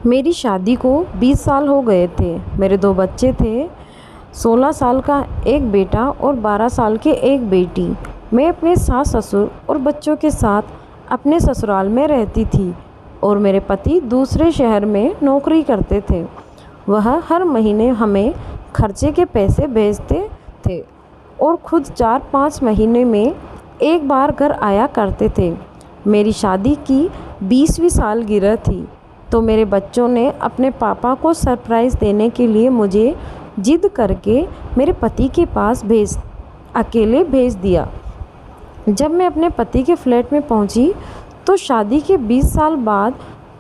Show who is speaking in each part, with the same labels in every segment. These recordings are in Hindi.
Speaker 1: मेरी शादी को 20 साल हो गए थे। मेरे 2 बच्चे थे, 16 साल का एक बेटा और 12 साल की एक बेटी। मैं अपने सास ससुर और बच्चों के साथ अपने ससुराल में रहती थी और मेरे पति दूसरे शहर में नौकरी करते थे। वह हर महीने हमें खर्चे के पैसे भेजते थे और खुद 4-5 महीने में एक बार घर आया करते थे। मेरी शादी की 20वीं सालगिरह थी तो मेरे बच्चों ने अपने पापा को सरप्राइज़ देने के लिए मुझे जिद करके मेरे पति के पास अकेले भेज दिया। जब मैं अपने पति के फ्लैट में पहुंची तो शादी के 20 साल बाद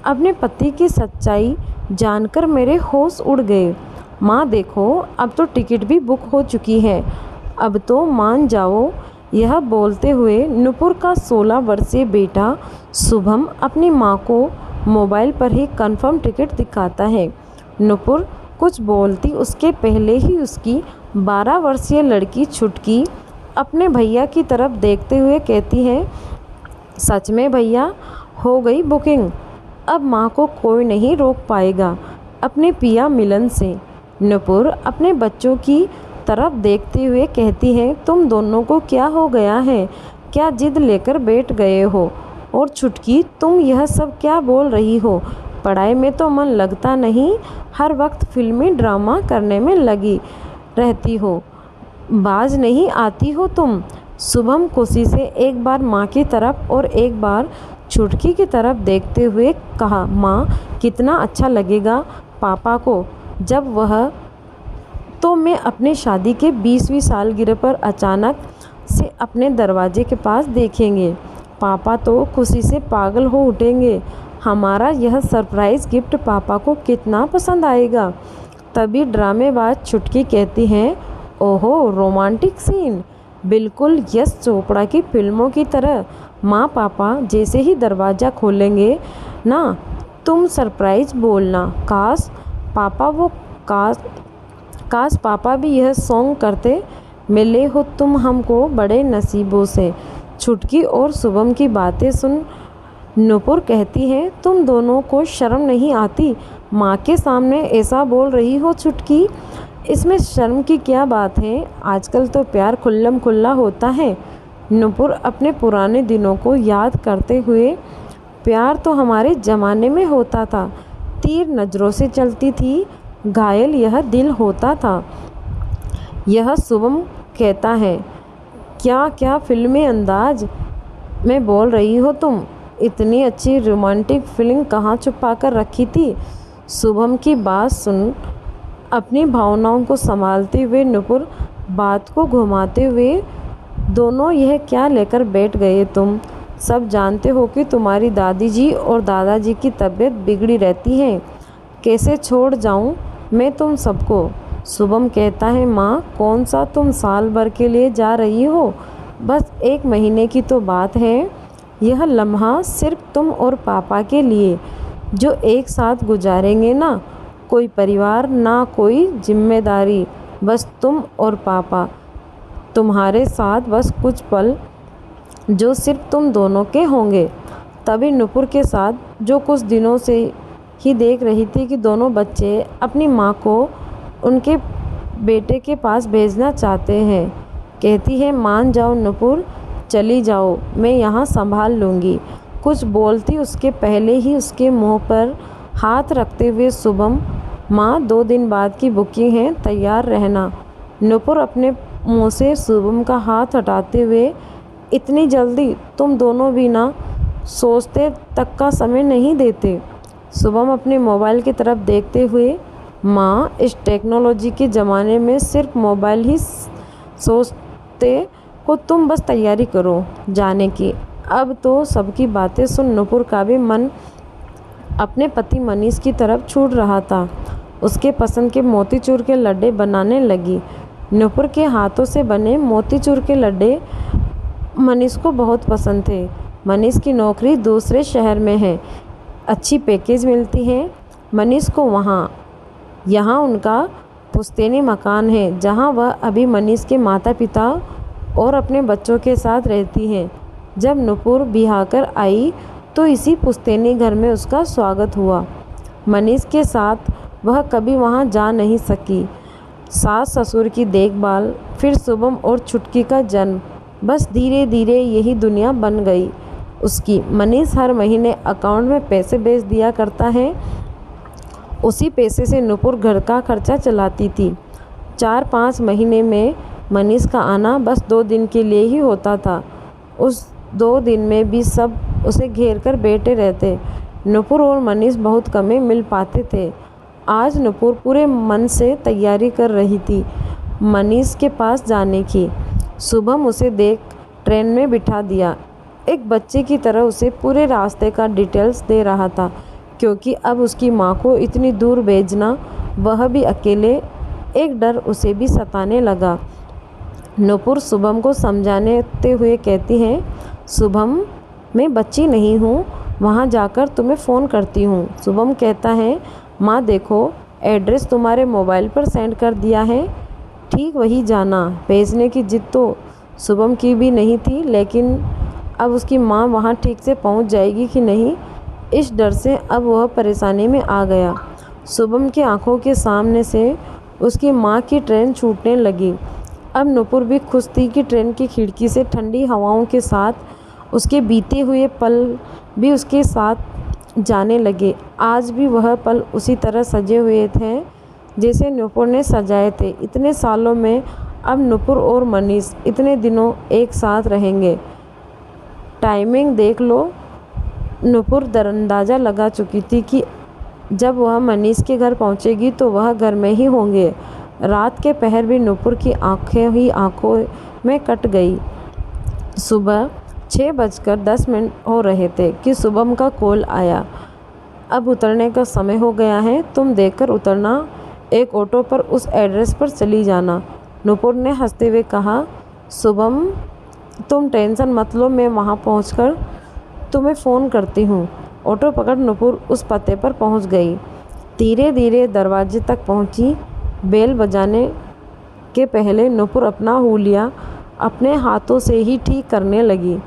Speaker 1: अपने पति की सच्चाई जानकर मेरे होश उड़ गए। माँ देखो, अब तो टिकट भी बुक हो चुकी है, अब तो मान जाओ। यह बोलते हुए नुपुर का 16 वर्षीय बेटा शुभम अपनी माँ को मोबाइल पर ही कंफर्म टिकट दिखाता है। नुपुर कुछ बोलती उसके पहले ही उसकी 12 वर्षीय लड़की छुटकी अपने भैया की तरफ देखते हुए कहती है, सच में भैया, हो गई बुकिंग, अब माँ को कोई नहीं रोक पाएगा अपने पिया मिलन से। नुपुर अपने बच्चों की तरफ देखते हुए कहती है, तुम दोनों को क्या हो गया है, क्या जिद लेकर बैठ गए हो? और छुटकी, तुम यह सब क्या बोल रही हो? पढ़ाई में तो मन लगता नहीं, हर वक्त फिल्मी ड्रामा करने में लगी रहती हो, बाज नहीं आती हो तुम। शुभम खुशी से एक बार माँ की तरफ और एक बार छुटकी की तरफ देखते हुए कहा, माँ, कितना अच्छा लगेगा पापा को जब वह तो मैं अपने शादी के 20वीं सालगिरह पर अचानक से अपने दरवाजे के पास देखेंगे। पापा तो खुशी से पागल हो उठेंगे। हमारा यह सरप्राइज़ गिफ्ट पापा को कितना पसंद आएगा। तभी ड्रामेबाज छुटकी कहती है, ओहो, रोमांटिक सीन, बिल्कुल यश चोपड़ा की फिल्मों की तरह। माँ पापा जैसे ही दरवाज़ा खोलेंगे ना, तुम सरप्राइज़ बोलना, काश पापा भी यह सॉन्ग करते, मिले हो तुम हमको बड़े नसीबों से। छुटकी और शुभम की बातें सुन नुपुर कहती है, तुम दोनों को शर्म नहीं आती? माँ के सामने ऐसा बोल रही हो छुटकी, इसमें शर्म की क्या बात है? आजकल तो प्यार खुल्लम खुल्ला होता है। नुपुर अपने पुराने दिनों को याद करते हुए, प्यार तो हमारे ज़माने में होता था, तीर नज़रों से चलती थी, घायल यह दिल होता था। यह शुभम कहता है, क्या क्या फिल्मी अंदाज में बोल रही हो तुम? इतनी अच्छी रोमांटिक फिल्म कहाँ छुपा कर रखी थी? शुभम की बात सुन अपनी भावनाओं को संभालते हुए नुपुर बात को घुमाते हुए, दोनों यह क्या लेकर बैठ गए तुम? सब जानते हो कि तुम्हारी दादी जी और दादाजी की तबीयत बिगड़ी रहती है, कैसे छोड़ जाऊं मैं तुम सबको? शुभम कहता है, माँ, कौन सा तुम साल भर के लिए जा रही हो? बस 1 महीने की तो बात है। यह लम्हा सिर्फ तुम और पापा के लिए, जो एक साथ गुजारेंगे ना, कोई परिवार ना कोई जिम्मेदारी, बस तुम और पापा, तुम्हारे साथ बस कुछ पल जो सिर्फ तुम दोनों के होंगे। तभी नुपुर के साथ, जो कुछ दिनों से ही देख रही थी कि दोनों बच्चे अपनी माँ को उनके बेटे के पास भेजना चाहते हैं, कहती है, मान जाओ नुपुर, चली जाओ, मैं यहाँ संभाल लूँगी। कुछ बोलती उसके पहले ही उसके मुंह पर हाथ रखते हुए शुभम, माँ, 2 दिन बाद की बुकिंग है, तैयार रहना। नुपुर अपने मुंह से शुभम का हाथ हटाते हुए, इतनी जल्दी? तुम दोनों भी ना सोचते तक का समय नहीं देते। शुभम अपने मोबाइल की तरफ देखते हुए, माँ, इस टेक्नोलॉजी के ज़माने में सिर्फ मोबाइल ही सोचते हो, तुम बस तैयारी करो जाने की। अब तो सबकी बातें सुन नुपुर का भी मन अपने पति मनीष की तरफ छूट रहा था। उसके पसंद के मोतीचूर के लड्डे बनाने लगी। नुपुर के हाथों से बने मोतीचूर के लड्डे मनीष को बहुत पसंद थे। मनीष की नौकरी दूसरे शहर में है, अच्छी पैकेज मिलती है मनीष को वहाँ। यहाँ उनका पुश्तैनी मकान है जहाँ वह अभी मनीष के माता पिता और अपने बच्चों के साथ रहती हैं। जब नुपुर बिहाकर आई तो इसी पुश्तैनी घर में उसका स्वागत हुआ। मनीष के साथ वह कभी वहां जा नहीं सकी। सास ससुर की देखभाल, फिर शुभम और छुटकी का जन्म, बस धीरे धीरे यही दुनिया बन गई उसकी। मनीष हर महीने अकाउंट में पैसे भेज दिया करता है। उसी पैसे से नुपुर घर का खर्चा चलाती थी। 4-5 महीने में मनीष का आना बस 2 दिन के लिए ही होता था। उस 2 दिन में भी सब उसे घेर कर बैठे रहते। नुपुर और मनीष बहुत कम ही मिल पाते थे। आज नुपुर पूरे मन से तैयारी कर रही थी मनीष के पास जाने की। शुभम उसे देख ट्रेन में बिठा दिया। एक बच्चे की तरह उसे पूरे रास्ते का डिटेल्स दे रहा था, क्योंकि अब उसकी माँ को इतनी दूर भेजना, वह भी अकेले, एक डर उसे भी सताने लगा। नुपुर शुभम को समझाते हुए कहती है, शुभम मैं बच्ची नहीं हूँ, वहाँ जाकर तुम्हें फ़ोन करती हूँ। शुभम कहता है, माँ देखो एड्रेस तुम्हारे मोबाइल पर सेंड कर दिया है, ठीक वही जाना। भेजने की जिद तो शुभम की भी नहीं थी, लेकिन अब उसकी माँ वहाँ ठीक से पहुँच जाएगी कि नहीं, इस डर से अब वह परेशानी में आ गया। शुभम की आंखों के सामने से उसकी माँ की ट्रेन छूटने लगी। अब नुपुर भी खुश थी कि ट्रेन की खिड़की से ठंडी हवाओं के साथ उसके बीते हुए पल भी उसके साथ जाने लगे। आज भी वह पल उसी तरह सजे हुए थे जैसे नुपुर ने सजाए थे। इतने सालों में अब नुपुर और मनीष इतने दिनों एक साथ रहेंगे। टाइमिंग देख लो। नुपुर अंदाज़ा लगा चुकी थी कि जब वह मनीष के घर पहुंचेगी तो वह घर में ही होंगे। रात के पहर भी नुपुर की आंखें ही आंखों में कट गई। सुबह 6:10 हो रहे थे कि शुभम का कॉल आया। अब उतरने का समय हो गया है, तुम देखकर उतरना, एक ऑटो पर उस एड्रेस पर चली जाना। नुपुर ने हंसते हुए कहा, शुभम तुम टेंशन मत लो, मैं वहाँ पहुँचकर तुम्हें फ़ोन करती हूँ। ऑटो पकड़ नुपुर उस पते पर पहुँच गई। धीरे धीरे दरवाजे तक पहुँची। बेल बजाने के पहले नुपुर अपना हुलिया अपने हाथों से ही ठीक करने लगी।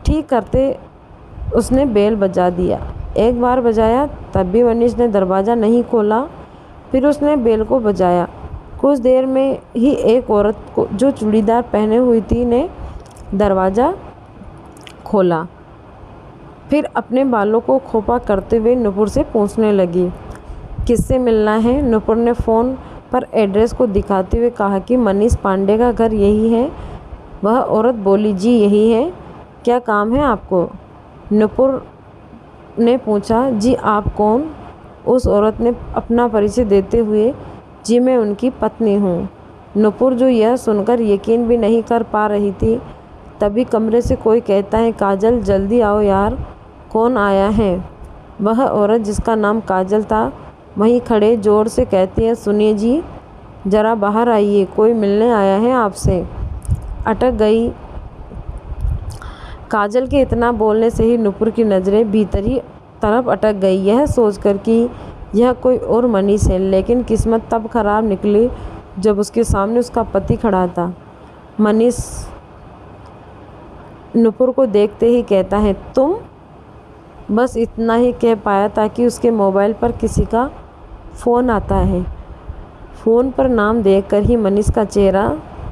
Speaker 1: ठीक करते उसने बेल बजा दिया। एक बार बजाया, तब भी मनीष ने दरवाज़ा नहीं खोला। फिर उसने बेल को बजाया। कुछ देर में ही एक औरत को जो चूड़ीदार पहने हुई थी ने दरवाज़ा खोला। फिर अपने बालों को खोपा करते हुए नुपुर से पूछने लगी, किससे मिलना है? नुपुर ने फ़ोन पर एड्रेस को दिखाते हुए कहा कि मनीष पांडे का घर यही है। वह औरत बोली, जी यही है, क्या काम है आपको? नुपुर ने पूछा, जी आप कौन? उस औरत ने अपना परिचय देते हुए, जी मैं उनकी पत्नी हूँ। नुपुर जो यह सुनकर यकीन भी नहीं कर पा रही थी, तभी कमरे से कोई कहता है, काजल जल्दी आओ यार, कौन आया है? वह औरत जिसका नाम काजल था वहीं खड़े जोर से कहती है, सुनिए जी ज़रा बाहर आइए, कोई मिलने आया है आपसे। अटक गई। काजल के इतना बोलने से ही नुपुर की नज़रें भीतरी तरफ अटक गई, यह सोचकर कि यह कोई और मनीष है। लेकिन किस्मत तब खराब निकली जब उसके सामने उसका पति खड़ा था। मनीष नुपुर को देखते ही कहता है, तुम? बस इतना ही कह पाया ताकि उसके मोबाइल पर किसी का फ़ोन आता है। फ़ोन पर नाम देखकर ही मनीष का चेहरा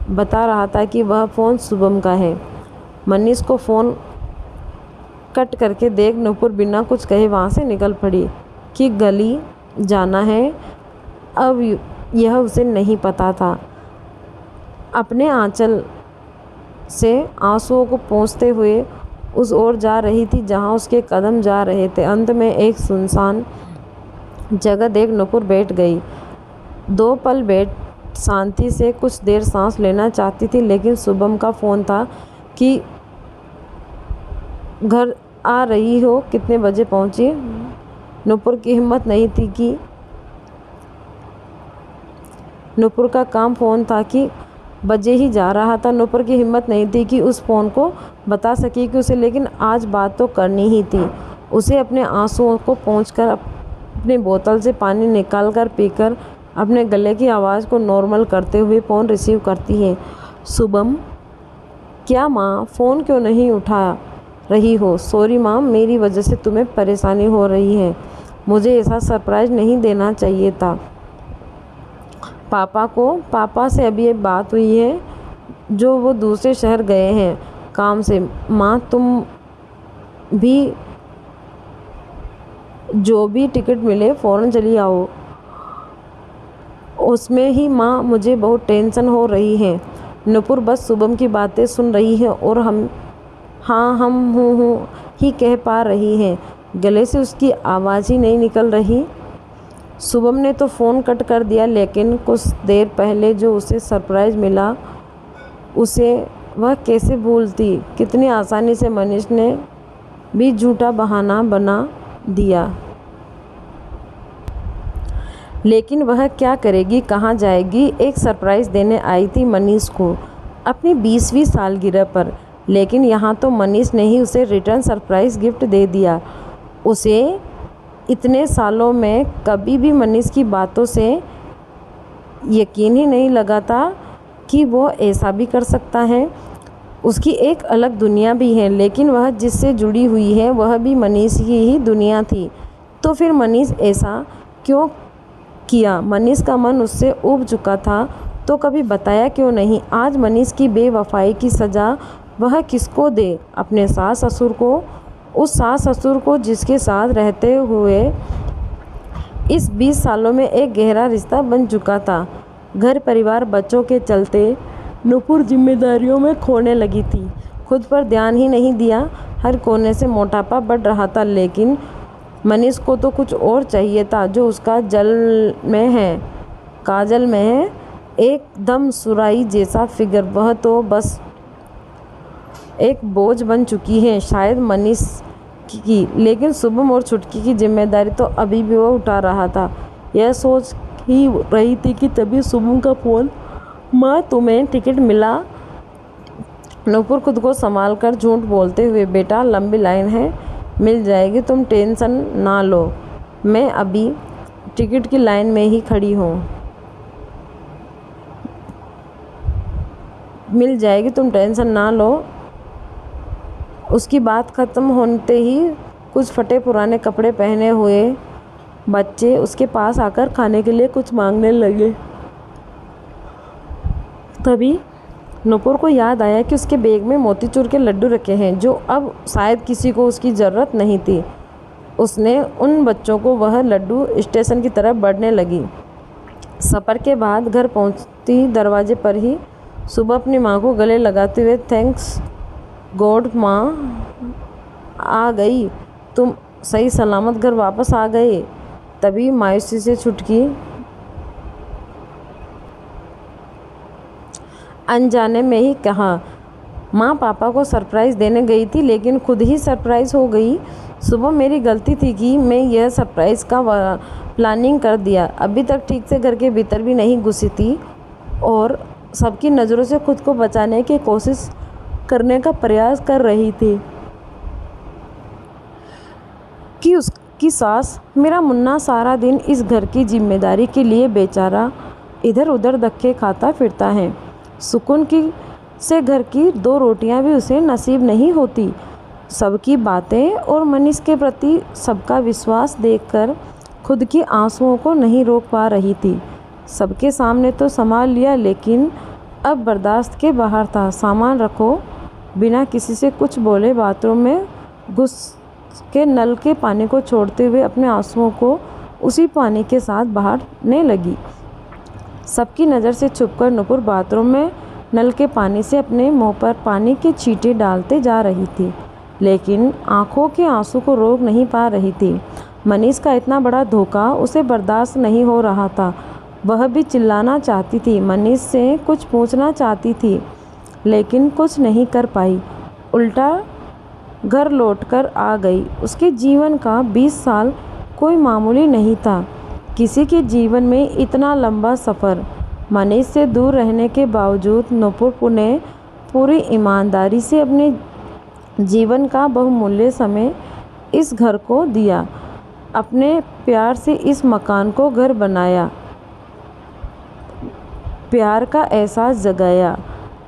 Speaker 1: बता रहा था कि वह फ़ोन शुभम का है। मनीष को फ़ोन कट करके देख नुपुर बिना कुछ कहे वहाँ से निकल पड़ी कि गली जाना है। अब यह उसे नहीं पता था। अपने आंचल से आंसुओं को पोंछते हुए उस ओर जा रही थी जहाँ उसके कदम जा रहे थे। अंत में एक सुनसान जगह देख नुपुर बैठ गई। 2 पल बैठ शांति से कुछ देर सांस लेना चाहती थी, लेकिन शुभम का फ़ोन था कि घर आ रही हो, कितने बजे पहुँची? नुपुर की हिम्मत नहीं थी कि नुपुर का काम फ़ोन था कि बजे ही जा रहा था। नुपुर की हिम्मत नहीं थी कि उस फ़ोन को बता सके कि उसे, लेकिन आज बात तो करनी ही थी। उसे अपने आंसुओं को पोंछकर अपनी बोतल से पानी निकाल कर पीकर अपने गले की आवाज़ को नॉर्मल करते हुए फ़ोन रिसीव करती है। शुभम? क्या माँ, फ़ोन क्यों नहीं उठा रही हो? सॉरी माँ, मेरी वजह से तुम्हें परेशानी हो रही है। मुझे ऐसा सरप्राइज़ नहीं देना चाहिए था। पापा से अभी एक बात हुई है जो वो दूसरे शहर गए हैं काम से। माँ तुम भी जो भी टिकट मिले फ़ौरन चली आओ। उसमें ही माँ मुझे बहुत टेंशन हो रही है। नुपुर बस शुभम की बातें सुन रही है और हम हूँ ही कह पा रही है। गले से उसकी आवाज़ ही नहीं निकल रही। शुभम ने तो फ़ोन कट कर दिया, लेकिन कुछ देर पहले जो उसे सरप्राइज़ मिला उसे वह कैसे भूलती। कितनी आसानी से मनीष ने भी झूठा बहाना बना दिया। लेकिन वह क्या करेगी, कहाँ जाएगी। एक सरप्राइज़ देने आई थी मनीष को अपनी 20वीं सालगिरह पर, लेकिन यहाँ तो मनीष ने ही उसे रिटर्न सरप्राइज़ गिफ्ट दे दिया। उसे इतने सालों में कभी भी मनीष की बातों से यकीन ही नहीं लगा था कि वो ऐसा भी कर सकता है। उसकी एक अलग दुनिया भी है, लेकिन वह जिससे जुड़ी हुई है वह भी मनीष की ही दुनिया थी। तो फिर मनीष ऐसा क्यों किया। मनीष का मन उससे ऊब चुका था, तो कभी बताया क्यों नहीं। आज मनीष की बेवफाई की सज़ा वह किसको दे, अपने सास ससुर को, उस सास ससुर को जिसके साथ रहते हुए इस 20 सालों में एक गहरा रिश्ता बन चुका था। घर परिवार बच्चों के चलते नुपुर जिम्मेदारियों में खोने लगी थी। खुद पर ध्यान ही नहीं दिया। हर कोने से मोटापा बढ़ रहा था, लेकिन मनीष को तो कुछ और चाहिए था जो उसका काजल में है, एकदम सुराही जैसा फिगर। वह तो बस एक बोझ बन चुकी है शायद मनीष की, लेकिन शुभम और छुटकी की जिम्मेदारी तो अभी भी वह उठा रहा था। यह सोच ही रही थी कि तभी शुभम का फ़ोन। माँ तुम्हें टिकट मिला। नुपुर खुद को संभाल कर झूठ बोलते हुए, बेटा लंबी लाइन है, मिल जाएगी, तुम टेंशन ना लो, मैं अभी टिकट की लाइन में ही खड़ी हूँ, मिल जाएगी, तुम टेंशन ना लो। उसकी बात ख़त्म होते ही कुछ फटे पुराने कपड़े पहने हुए बच्चे उसके पास आकर खाने के लिए कुछ मांगने लगे। तभी नुपुर को याद आया कि उसके बैग में मोतीचूर के लड्डू रखे हैं, जो अब शायद किसी को उसकी ज़रूरत नहीं थी। उसने उन बच्चों को वह लड्डू स्टेशन की तरफ बढ़ने लगी। सफ़र के बाद घर पहुंचती दरवाजे पर ही सुबह अपनी माँ को गले लगाते हुए, थैंक्स गॉड माँ आ गई, तुम सही सलामत घर वापस आ गए। तभी मायूसी से छुटकी अनजाने में ही कहा, माँ पापा को सरप्राइज़ देने गई थी, लेकिन खुद ही सरप्राइज़ हो गई। सुबह मेरी गलती थी कि मैं यह सरप्राइज़ का प्लानिंग कर दिया। अभी तक ठीक से घर के भीतर भी नहीं घुसी थी और सबकी नज़रों से खुद को बचाने की कोशिश करने का प्रयास कर रही थी कि उसकी सास, मेरा मुन्ना सारा दिन इस घर की जिम्मेदारी के लिए बेचारा इधर उधर धक्के खाता फिरता है। सुकून से घर की 2 रोटियां भी उसे नसीब नहीं होती। सबकी बातें और मनीष के प्रति सबका विश्वास देखकर खुद की आंसुओं को नहीं रोक पा रही थी। सबके सामने तो संभाल लिया, लेकिन अब बर्दाश्त के बाहर था। सामान रखो, बिना किसी से कुछ बोले बाथरूम में घुस के नल के पानी को छोड़ते हुए अपने आंसुओं को उसी पानी के साथ बहाने लगी। सबकी नज़र से छुपकर नुपुर बाथरूम में नल के पानी से अपने मुंह पर पानी के छींटे डालते जा रही थी, लेकिन आंखों के आंसू को रोक नहीं पा रही थी। मनीष का इतना बड़ा धोखा उसे बर्दाश्त नहीं हो रहा था। वह भी चिल्लाना चाहती थी, मनीष से कुछ पूछना चाहती थी, लेकिन कुछ नहीं कर पाई। उल्टा घर लौटकर आ गई। उसके जीवन का 20 साल कोई मामूली नहीं था। किसी के जीवन में इतना लंबा सफ़र। मनीष से दूर रहने के बावजूद नुपुर ने पूरी ईमानदारी से अपने जीवन का बहुमूल्य समय इस घर को दिया। अपने प्यार से इस मकान को घर बनाया, प्यार का एहसास जगाया।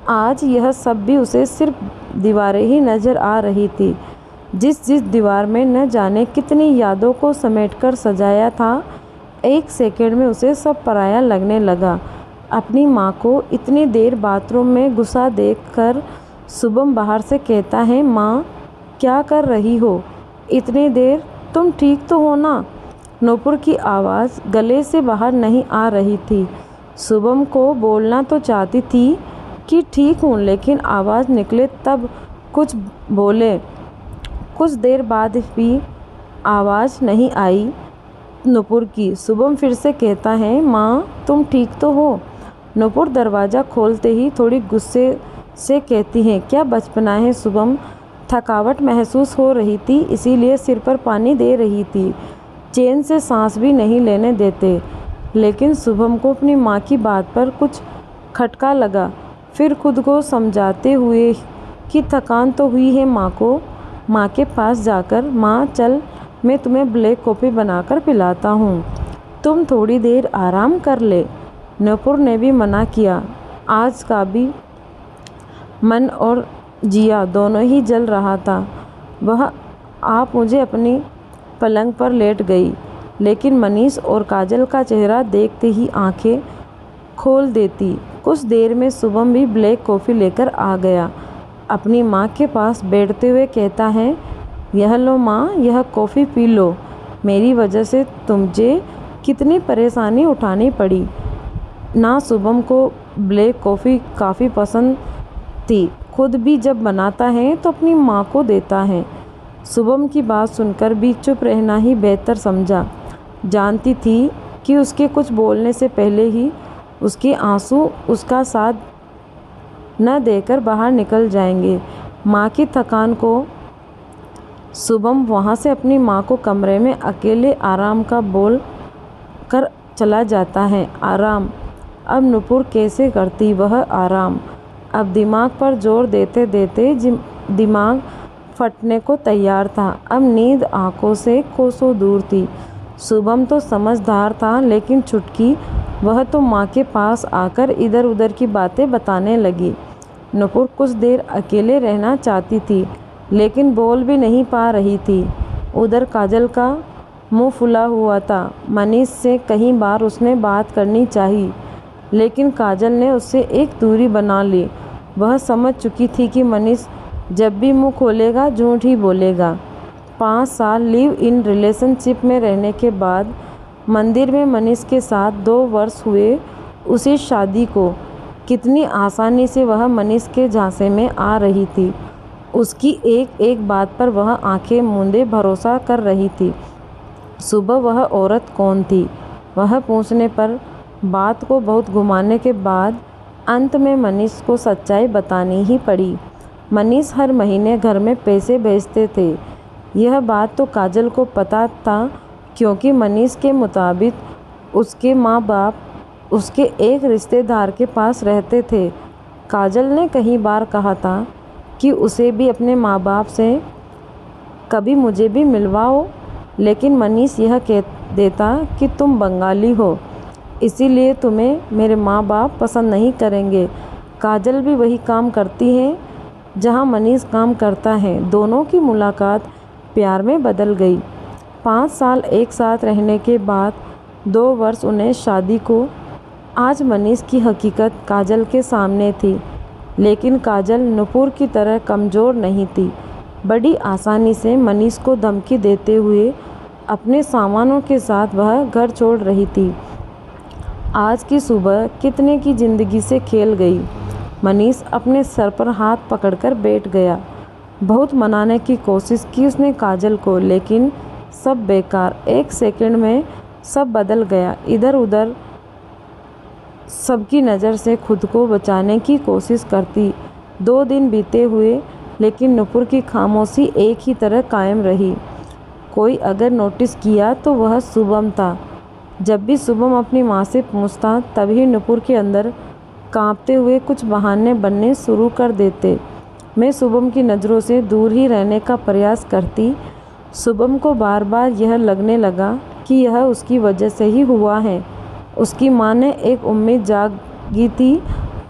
Speaker 1: आज यह सब भी उसे सिर्फ दीवारें ही नज़र आ रही थी। जिस जिस दीवार में न जाने कितनी यादों को समेटकर सजाया था, एक सेकंड में उसे सब पराया लगने लगा। अपनी माँ को इतनी देर बाथरूम में घुसा देखकर शुभम बाहर से कहता है, माँ क्या कर रही हो इतनी देर, तुम ठीक तो हो ना? नूपुर की आवाज़ गले से बाहर नहीं आ रही थी। शुभम को बोलना तो चाहती थी कि ठीक हूँ, लेकिन आवाज़ निकले तब कुछ बोले। कुछ देर बाद भी आवाज़ नहीं आई नूपुर की। शुभम फिर से कहता है, माँ तुम ठीक तो हो? नूपुर दरवाज़ा खोलते ही थोड़ी गुस्से से कहती है, क्या बचपना है शुभम? थकावट महसूस हो रही थी, इसीलिए सिर पर पानी दे रही थी। चैन से सांस भी नहीं लेने देते। लेकिन शुभम को अपनी माँ की बात पर कुछ खटका लगा। फिर खुद को समझाते हुए कि थकान तो हुई है माँ के पास जाकर, माँ चल मैं तुम्हें ब्लैक कॉफ़ी बनाकर पिलाता हूँ, तुम थोड़ी देर आराम कर ले। नूपुर ने भी मना किया। आज का भी मन और जिया दोनों ही जल रहा था। वह आप मुझे अपनी पलंग पर लेट गई, लेकिन मनीष और काजल का चेहरा देखते ही आंखें खोल देती। कुछ देर में शुभम भी ब्लैक कॉफ़ी लेकर आ गया। अपनी माँ के पास बैठते हुए कहता है, यह लो माँ, यह कॉफ़ी पी लो। मेरी वजह से तुझे कितनी परेशानी उठानी पड़ी ना। शुभम को ब्लैक कॉफ़ी काफ़ी पसंद थी। खुद भी जब बनाता है तो अपनी माँ को देता है। शुभम की बात सुनकर भी चुप रहना ही बेहतर समझा। जानती थी कि उसके कुछ बोलने से पहले ही उसके आंसू उसका साथ न देकर बाहर निकल जाएंगे। माँ की थकान को शुभम वहाँ से अपनी माँ को कमरे में अकेले आराम का बोल कर चला जाता है। आराम अब नूपुर कैसे करती वह आराम? अब दिमाग पर जोर देते देते दिमाग फटने को तैयार था। अब नींद आंखों से कोसों दूर थी। शुभम तो समझदार था, लेकिन छुटकी वह तो माँ के पास आकर इधर उधर की बातें बताने लगी। नूपुर कुछ देर अकेले रहना चाहती थी, लेकिन बोल भी नहीं पा रही थी। उधर काजल का मुंह फुला हुआ था। मनीष से कई बार उसने बात करनी चाहिए, लेकिन काजल ने उससे एक दूरी बना ली। वह समझ चुकी थी कि मनीष जब भी मुंह खोलेगा झूठ ही बोलेगा। 5 साल लिव इन रिलेशनशिप में रहने के बाद मंदिर में मनीष के साथ 2 वर्ष हुए उसी शादी को। कितनी आसानी से वह मनीष के झांसे में आ रही थी। उसकी एक एक बात पर वह आंखें मूंदे भरोसा कर रही थी। सुबह वह औरत कौन थी? वह पूछने पर बात को बहुत घुमाने के बाद अंत में मनीष को सच्चाई बतानी ही पड़ी। मनीष हर महीने घर में पैसे भेजते थे। यह बात तो काजल को पता था, क्योंकि मनीष के मुताबिक उसके माँ बाप उसके एक रिश्तेदार के पास रहते थे। काजल ने कई बार कहा था कि उसे भी अपने माँ बाप से कभी मुझे भी मिलवाओ, लेकिन मनीष यह कह देता कि तुम बंगाली हो, इसीलिए तुम्हें मेरे माँ बाप पसंद नहीं करेंगे। काजल भी वही काम करती है जहाँ मनीष काम करता है। दोनों की मुलाकात प्यार में बदल गई। 5 साल एक साथ रहने के बाद 2 वर्ष उन्हें शादी को। आज मनीष की हकीकत काजल के सामने थी, लेकिन काजल नूपुर की तरह कमज़ोर नहीं थी। बड़ी आसानी से मनीष को धमकी देते हुए अपने सामानों के साथ वह घर छोड़ रही थी। आज की सुबह कितने की ज़िंदगी से खेल गई। मनीष अपने सर पर हाथ पकड़कर बैठ गया। बहुत मनाने की कोशिश की उसने काजल को, लेकिन सब बेकार। एक सेकंड में सब बदल गया। इधर उधर सबकी नज़र से खुद को बचाने की कोशिश करती। 2 दिन बीते हुए, लेकिन नूपुर की खामोशी एक ही तरह कायम रही। कोई अगर नोटिस किया तो वह शुभम था। जब भी शुभम अपनी माँ से पूछता, तभी नूपुर के अंदर कांपते हुए कुछ बहाने बनने शुरू कर देते। मैं शुभम की नज़रों से दूर ही रहने का प्रयास करती। शुभम को बार बार यह लगने लगा कि यह उसकी वजह से ही हुआ है। उसकी माँ ने एक उम्मीद जागी थी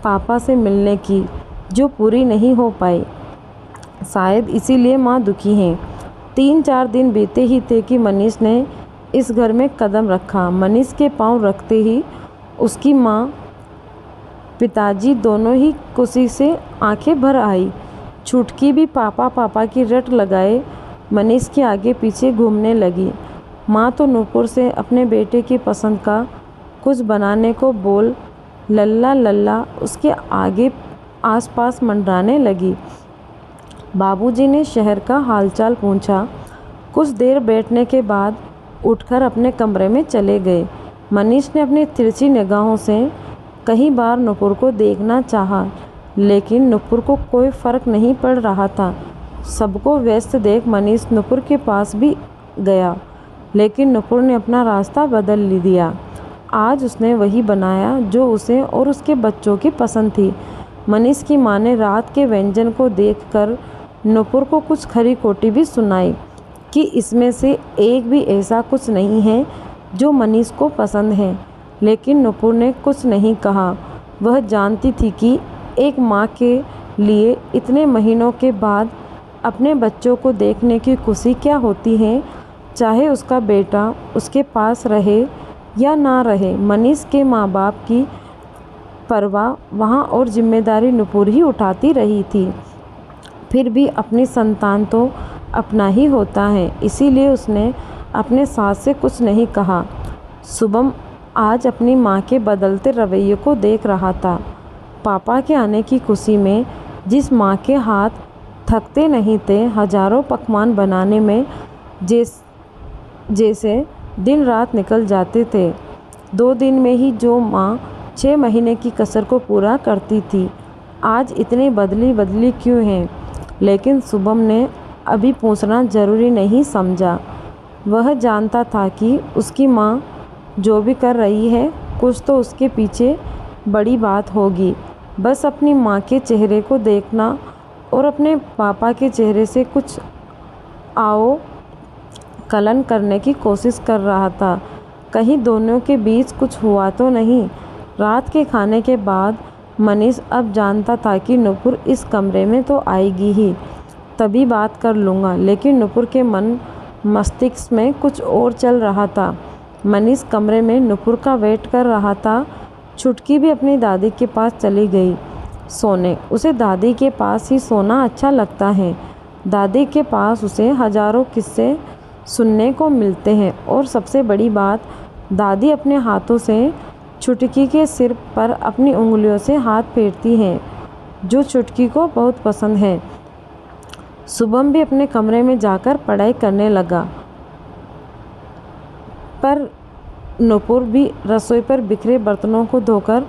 Speaker 1: पापा से मिलने की, जो पूरी नहीं हो पाई। शायद इसीलिए माँ दुखी हैं। 3-4 दिन बीते ही थे कि मनीष ने इस घर में कदम रखा। मनीष के पाँव रखते ही उसकी माँ, पिताजी दोनों ही खुशी से आंखें भर आई। छुटकी भी पापा पापा की रट लगाए मनीष के आगे पीछे घूमने लगी। माँ तो नूपुर से अपने बेटे की पसंद का कुछ बनाने को बोल लल्ला लल्ला उसके आगे आसपास मंडराने लगी। बाबूजी ने शहर का हालचाल पूछा। कुछ देर बैठने के बाद उठकर अपने कमरे में चले गए। मनीष ने अपनी तिरछी निगाहों से कई बार नूपुर को देखना चाहा, लेकिन नूपुर को कोई फ़र्क नहीं पड़ रहा था। सबको व्यस्त देख मनीष नूपुर के पास भी गया, लेकिन नूपुर ने अपना रास्ता बदल दिया। आज उसने वही बनाया जो उसे और उसके बच्चों की पसंद थी। मनीष की माँ ने रात के व्यंजन को देखकर नूपुर को कुछ खरी खोटी भी सुनाई कि इसमें से एक भी ऐसा कुछ नहीं है जो मनीष को पसंद है, लेकिन नूपुर ने कुछ नहीं कहा। वह जानती थी कि एक माँ के लिए इतने महीनों के बाद अपने बच्चों को देखने की खुशी क्या होती है, चाहे उसका बेटा उसके पास रहे या ना रहे। मनीष के माँ बाप की परवाह वहाँ और जिम्मेदारी नूपुर ही उठाती रही थी। फिर भी अपनी संतान तो अपना ही होता है, इसीलिए उसने अपने सास से कुछ नहीं कहा। शुभम आज अपनी माँ के बदलते रवैये को देख रहा था। पापा के आने की खुशी में जिस माँ के हाथ थकते नहीं थे हजारों पकवान बनाने में, जैसे दिन रात निकल जाते थे। 2 दिन में ही जो माँ 6 महीने की कसर को पूरा करती थी, आज इतनी बदली क्यों है? लेकिन शुभम ने अभी पूछना ज़रूरी नहीं समझा। वह जानता था कि उसकी माँ जो भी कर रही है कुछ तो उसके पीछे बड़ी बात होगी। बस अपनी माँ के चेहरे को देखना और अपने पापा के चेहरे से कुछ आओ कलन करने की कोशिश कर रहा था। कहीं दोनों के बीच कुछ हुआ तो नहीं। रात के खाने के बाद मनीष अब जानता था कि नूपुर इस कमरे में तो आएगी ही, तभी बात कर लूँगा, लेकिन नूपुर के मन मस्तिष्क में कुछ और चल रहा था। मनीष कमरे में नूपुर का वेट कर रहा था। छुटकी भी अपनी दादी के पास चली गई सोने। उसे दादी के पास ही सोना अच्छा लगता है। दादी के पास उसे हजारों किस्से सुनने को मिलते हैं और सबसे बड़ी बात, दादी अपने हाथों से छुटकी के सिर पर अपनी उंगलियों से हाथ फेरती हैं, जो छुटकी को बहुत पसंद है। शुभम भी अपने कमरे में जाकर पढ़ाई करने लगा, पर नूपुर भी रसोई पर बिखरे बर्तनों को धोकर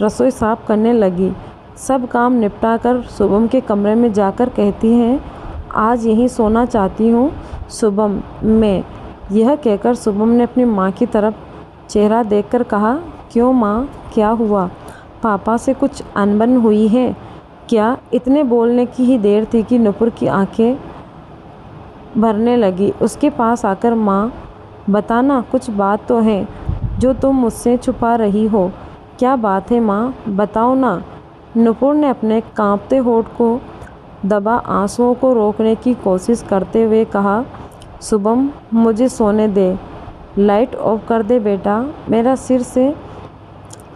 Speaker 1: रसोई साफ करने लगी। सब काम निपटा कर शुभम के कमरे में जाकर कहती हैं, आज यहीं सोना चाहती हूँ शुभम मैं। यह कहकर शुभम ने अपनी माँ की तरफ चेहरा देखकर कहा, क्यों माँ, क्या हुआ? पापा से कुछ अनबन हुई है क्या? इतने बोलने की ही देर थी कि नूपुर की आंखें भरने लगी। उसके पास आकर, माँ बताना, कुछ बात तो है जो तुम मुझसे छुपा रही हो। क्या बात है माँ, बताओ ना। नूपुर ने अपने कांपते होठ को दबा आंसुओं को रोकने की कोशिश करते हुए कहा, शुभम मुझे सोने दे, लाइट ऑफ कर दे बेटा, मेरा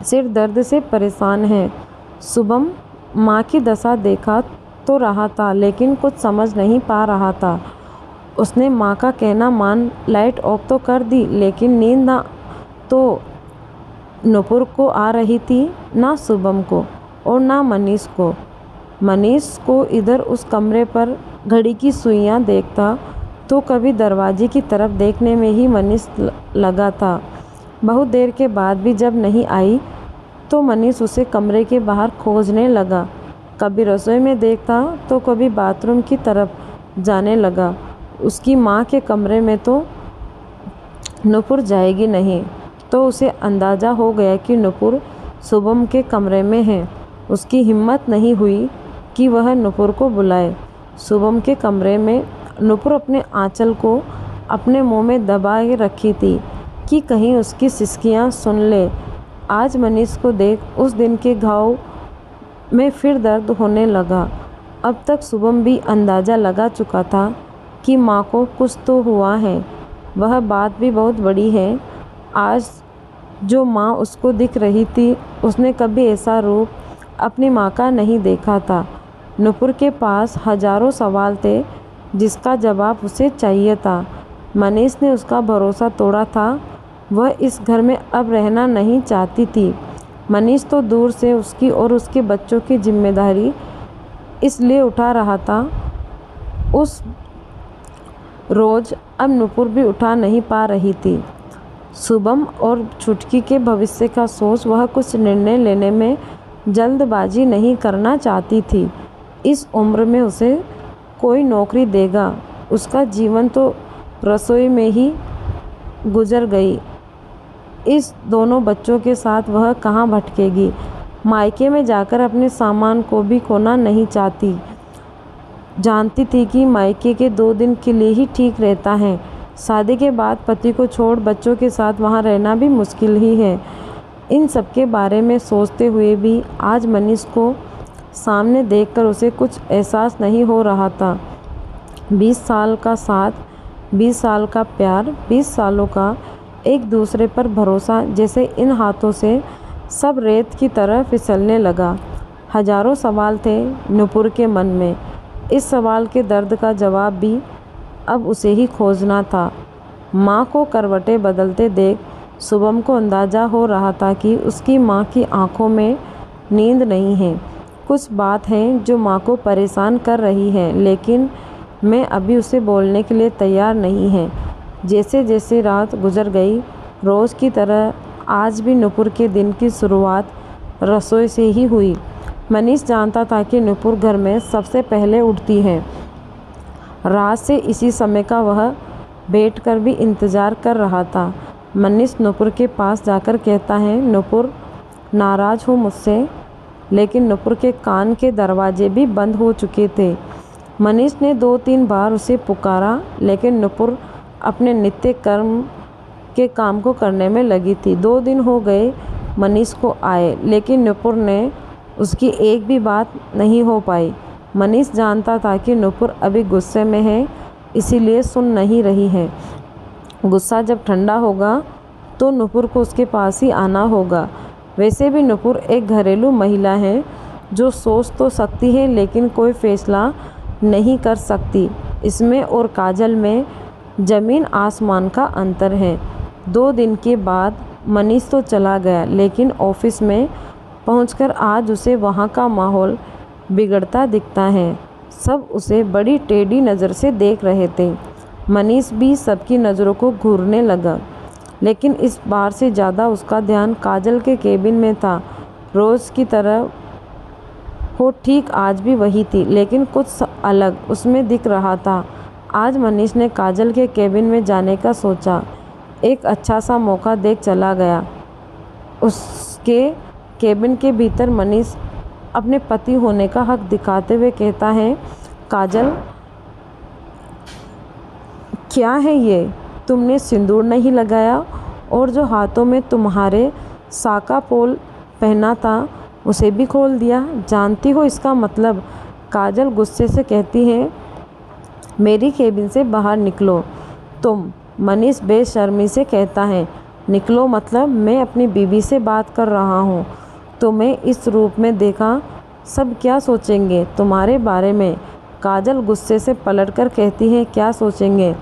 Speaker 1: सिर दर्द से परेशान है। शुभम माँ की दशा देखा तो रहा था, लेकिन कुछ समझ नहीं पा रहा था। उसने माँ का कहना मान लाइट ऑफ तो कर दी, लेकिन नींद ना तो नूपुर को आ रही थी, ना शुभम को और ना मनीष को। मनीष को इधर उस कमरे पर घड़ी की सुइयां देखता तो कभी दरवाजे की तरफ देखने में ही मनीष लगा था। बहुत देर के बाद भी जब नहीं आई तो मनीष उसे कमरे के बाहर खोजने लगा। कभी रसोई में देखता तो कभी बाथरूम की तरफ जाने लगा। उसकी माँ के कमरे में तो नूपुर जाएगी नहीं, तो उसे अंदाज़ा हो गया कि नूपुर शुभम के कमरे में है। उसकी हिम्मत नहीं हुई कि वह नूपुर को बुलाए। शुभम के कमरे में नूपुर अपने आंचल को अपने मुंह में दबाए रखी थी कि कहीं उसकी सिसकियां सुन ले। आज मनीष को देख उस दिन के घाव में फिर दर्द होने लगा। अब तक शुभम भी अंदाज़ा लगा चुका था कि माँ को कुछ तो हुआ है। वह बात भी बहुत बड़ी है। आज जो माँ उसको दिख रही थी, उसने कभी ऐसा रूप अपनी माँ का नहीं देखा था। नुपुर के पास हजारों सवाल थे जिसका जवाब उसे चाहिए था। मनीष ने उसका भरोसा तोड़ा था। वह इस घर में अब रहना नहीं चाहती थी। मनीष तो दूर से उसकी और उसके बच्चों की जिम्मेदारी इसलिए उठा रहा था। उस रोज़ अब नुपुर भी उठा नहीं पा रही थी। शुभम और छुटकी के भविष्य का सोच वह कुछ निर्णय लेने में जल्दबाजी नहीं करना चाहती थी। इस उम्र में उसे कोई नौकरी देगा, उसका जीवन तो रसोई में ही गुजर गई। इस दोनों बच्चों के साथ वह कहाँ भटकेगी। मायके में जाकर अपने सामान को भी खोना नहीं चाहती। जानती थी कि मायके के 2 दिन के लिए ही ठीक रहता है। शादी के बाद पति को छोड़ बच्चों के साथ वहाँ रहना भी मुश्किल ही है। इन सब के बारे में सोचते हुए भी आज मनीष को सामने देखकर उसे कुछ एहसास नहीं हो रहा था। 20 साल का साथ, 20 साल का प्यार, 20 सालों का एक दूसरे पर भरोसा, जैसे इन हाथों से सब रेत की तरह फिसलने लगा। हजारों सवाल थे नुपुर के मन में। इस सवाल के दर्द का जवाब भी अब उसे ही खोजना था। माँ को करवटें बदलते देख शुभम को अंदाज़ा हो रहा था कि उसकी माँ की आंखों में नींद नहीं है। कुछ बात है जो माँ को परेशान कर रही है, लेकिन मैं अभी उसे बोलने के लिए तैयार नहीं है। जैसे जैसे रात गुजर गई, रोज़ की तरह आज भी नुपुर के दिन की शुरुआत रसोई से ही हुई। मनीष जानता था कि नुपुर घर में सबसे पहले उठती है। रात से इसी समय का वह बैठकर भी इंतज़ार कर रहा था। मनीष नुपुर के पास जाकर कहता है, नुपुर, नाराज़ हूँ मुझसे। लेकिन नुपुर के कान के दरवाजे भी बंद हो चुके थे। मनीष ने 2-3 बार उसे पुकारा, लेकिन नुपुर अपने नित्य कर्म के काम को करने में लगी थी। 2 दिन हो गए मनीष को आए, लेकिन नुपुर ने उसकी एक भी बात नहीं हो पाई। मनीष जानता था कि नुपुर अभी गुस्से में है, इसीलिए सुन नहीं रही है। गुस्सा जब ठंडा होगा तो नुपुर को उसके पास ही आना होगा। वैसे भी नुपुर एक घरेलू महिला है जो सोच तो सकती है, लेकिन कोई फैसला नहीं कर सकती। इसमें और काजल में ज़मीन आसमान का अंतर है। 2 दिन के बाद मनीष तो चला गया, लेकिन ऑफिस में पहुंचकर आज उसे वहां का माहौल बिगड़ता दिखता है। सब उसे बड़ी टेढ़ी नज़र से देख रहे थे। मनीष भी सबकी नज़रों को घूरने लगा, लेकिन इस बार से ज़्यादा उसका ध्यान काजल के केबिन में था। रोज़ की तरह वो ठीक आज भी वही थी, लेकिन कुछ अलग उसमें दिख रहा था। आज मनीष ने काजल के केबिन में जाने का सोचा। एक अच्छा सा मौका देख चला गया। उसके केबिन के भीतर मनीष अपने पति होने का हक दिखाते हुए कहता है, काजल, क्या है ये? तुमने सिंदूर नहीं लगाया और जो हाथों में तुम्हारे साका पोल पहना था उसे भी खोल दिया। जानती हो इसका मतलब? काजल गुस्से से कहती है, मेरी केबिन से बाहर निकलो तुम। मनीष बेशर्मी से कहता है, निकलो मतलब? मैं अपनी बीवी से बात कर रहा हूँ। तुम्हें इस रूप में देखा सब क्या सोचेंगे तुम्हारे बारे में? काजल गुस्से से पलटकर कहती है, क्या सोचेंगे?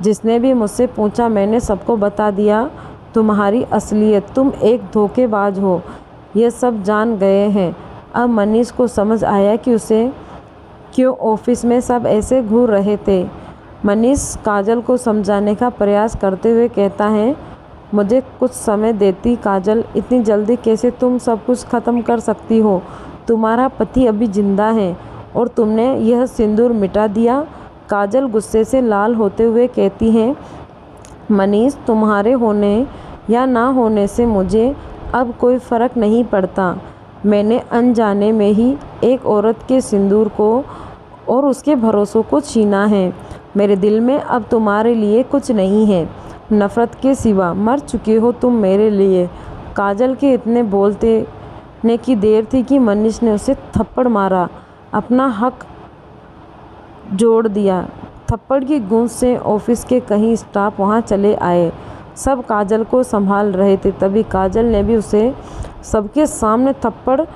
Speaker 1: जिसने भी मुझसे पूछा मैंने सबको बता दिया तुम्हारी असलियत। तुम एक धोखेबाज हो, ये सब जान गए हैं। अब मनीष को समझ आया कि उसे क्यों ऑफिस में सब ऐसे घूर रहे थे। मनीष काजल को समझाने का प्रयास करते हुए कहता है, मुझे कुछ समय देती काजल, इतनी जल्दी कैसे तुम सब कुछ ख़त्म कर सकती हो? तुम्हारा पति अभी जिंदा है और तुमने यह सिंदूर मिटा दिया। काजल गुस्से से लाल होते हुए कहती है, मनीष, तुम्हारे होने या ना होने से मुझे अब कोई फ़र्क नहीं पड़ता। मैंने अनजाने में ही एक औरत के सिंदूर को और उसके भरोसों को छीना है। मेरे दिल में अब तुम्हारे लिए कुछ नहीं है, नफ़रत के सिवा। मर चुके हो तुम मेरे लिए। काजल के इतने बोलते ने की देर थी कि मनीष ने उसे थप्पड़ मारा, अपना हक जोड़ दिया। थप्पड़ की गूंज से ऑफिस के कई स्टाफ वहां चले आए। सब काजल को संभाल रहे थे। तभी काजल ने भी उसे सबके सामने थप्पड़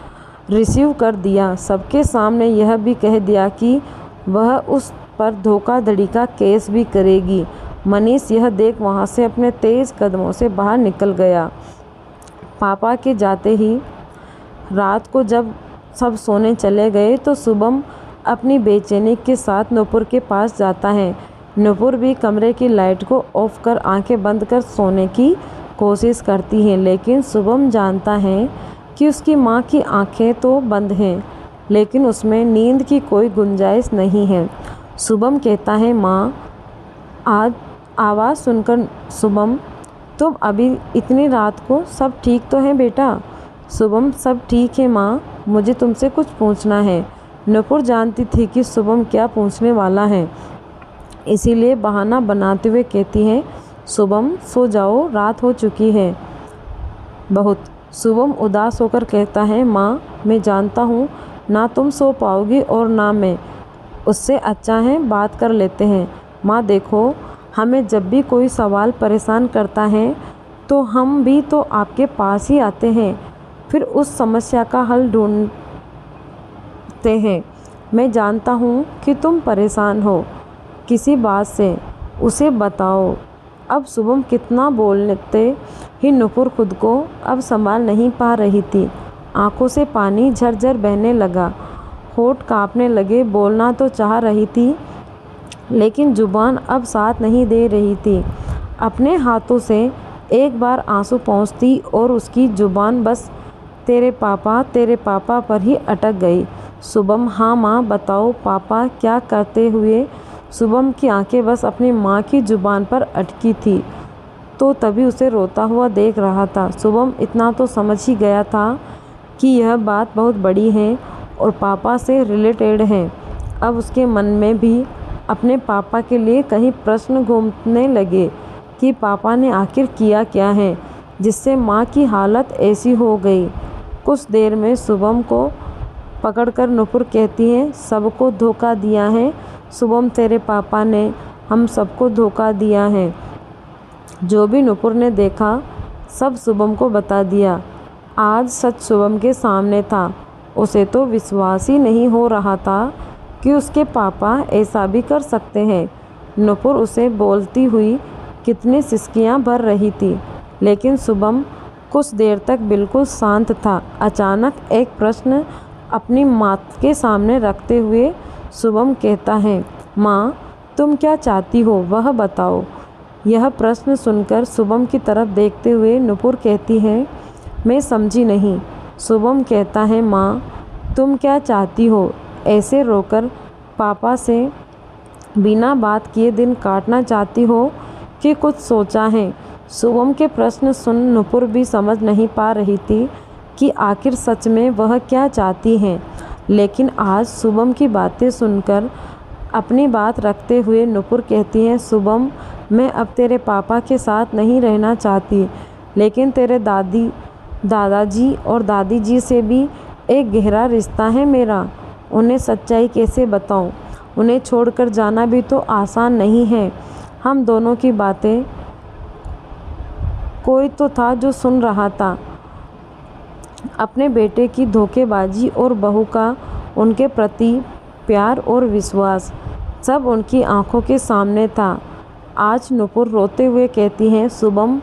Speaker 1: रिसीव कर दिया। सबके सामने यह भी कह दिया कि वह उस पर धोखाधड़ी का केस भी करेगी। मनीष यह देख वहां से अपने तेज कदमों से बाहर निकल गया। पापा के जाते ही रात को जब सब सोने चले गए तो शुभम अपनी बेचैनी के साथ नूपुर के पास जाता है। नूपुर भी कमरे की लाइट को ऑफ कर आंखें बंद कर सोने की कोशिश करती है, लेकिन शुभम जानता है कि उसकी माँ की आंखें तो बंद हैं, लेकिन उसमें नींद की कोई गुंजाइश नहीं है। शुभम कहता है, माँ। आज आवाज़ सुनकर शुभम, तुम अभी इतनी रात को? सब ठीक तो है बेटा? शुभम, सब ठीक है माँ, मुझे तुमसे कुछ पूछना है। नूपुर जानती थी कि शुभम क्या पूछने वाला है, इसीलिए बहाना बनाते हुए कहती है, शुभम सो जाओ, रात हो चुकी है बहुत। शुभम उदास होकर कहता है, माँ मैं जानता हूँ ना तुम सो पाओगी और ना मैं। उससे अच्छा है बात कर लेते हैं। माँ देखो, हमें जब भी कोई सवाल परेशान करता है तो हम भी तो आपके पास ही आते हैं, फिर उस समस्या का हल ढूंढते हैं। मैं जानता हूँ कि तुम परेशान हो किसी बात से, उसे बताओ। अब शुभम कितना बोलते ही नूपुर खुद को अब संभाल नहीं पा रही थी। आंखों से पानी झरझर बहने लगा, होठ कांपने लगे। बोलना तो चाह रही थी, लेकिन जुबान अब साथ नहीं दे रही थी। अपने हाथों से एक बार आंसू पोंछती और उसकी जुबान बस तेरे पापा पर ही अटक गई। शुभम, हाँ माँ बताओ, पापा क्या करते हुए? शुभम की आंखें बस अपनी माँ की जुबान पर अटकी थी, तो तभी उसे रोता हुआ देख रहा था। शुभम इतना तो समझ ही गया था कि यह बात बहुत बड़ी है और पापा से रिलेटेड है। अब उसके मन में भी अपने पापा के लिए कहीं प्रश्न घूमने लगे कि पापा ने आखिर किया क्या है जिससे माँ की हालत ऐसी हो गई। कुछ देर में शुभम को पकड़कर नूपुर कहती है, सबको धोखा दिया है शुभम, तेरे पापा ने हम सबको धोखा दिया है। जो भी नूपुर ने देखा सब शुभम को बता दिया। आज सच शुभम के सामने था। उसे तो विश्वास ही नहीं हो रहा था कि उसके पापा ऐसा भी कर सकते हैं। नूपुर उसे बोलती हुई कितनी सिसकियां भर रही थी, लेकिन शुभम कुछ देर तक बिल्कुल शांत था। अचानक एक प्रश्न अपनी माँ के सामने रखते हुए शुभम कहता है, माँ तुम क्या चाहती हो वह बताओ। यह प्रश्न सुनकर शुभम की तरफ देखते हुए नूपुर कहती है, मैं समझी नहीं। शुभम कहता है, माँ तुम क्या चाहती हो? ऐसे रोकर पापा से बिना बात किए दिन काटना चाहती हो कि कुछ सोचा है? शुभम के प्रश्न सुन नूपुर भी समझ नहीं पा रही थी कि आखिर सच में वह क्या चाहती हैं। लेकिन आज शुभम की बातें सुनकर अपनी बात रखते हुए नूपुर कहती है, शुभम मैं अब तेरे पापा के साथ नहीं रहना चाहती, लेकिन तेरे दादाजी और दादी जी से भी एक गहरा रिश्ता है मेरा। उन्हें सच्चाई कैसे बताऊं? उन्हें छोड़कर जाना भी तो आसान नहीं है। हम दोनों की बातें कोई तो था जो सुन रहा था। अपने बेटे की धोखेबाजी और बहू का उनके प्रति प्यार और विश्वास सब उनकी आंखों के सामने था। आज नूपुर रोते हुए कहती हैं, शुभम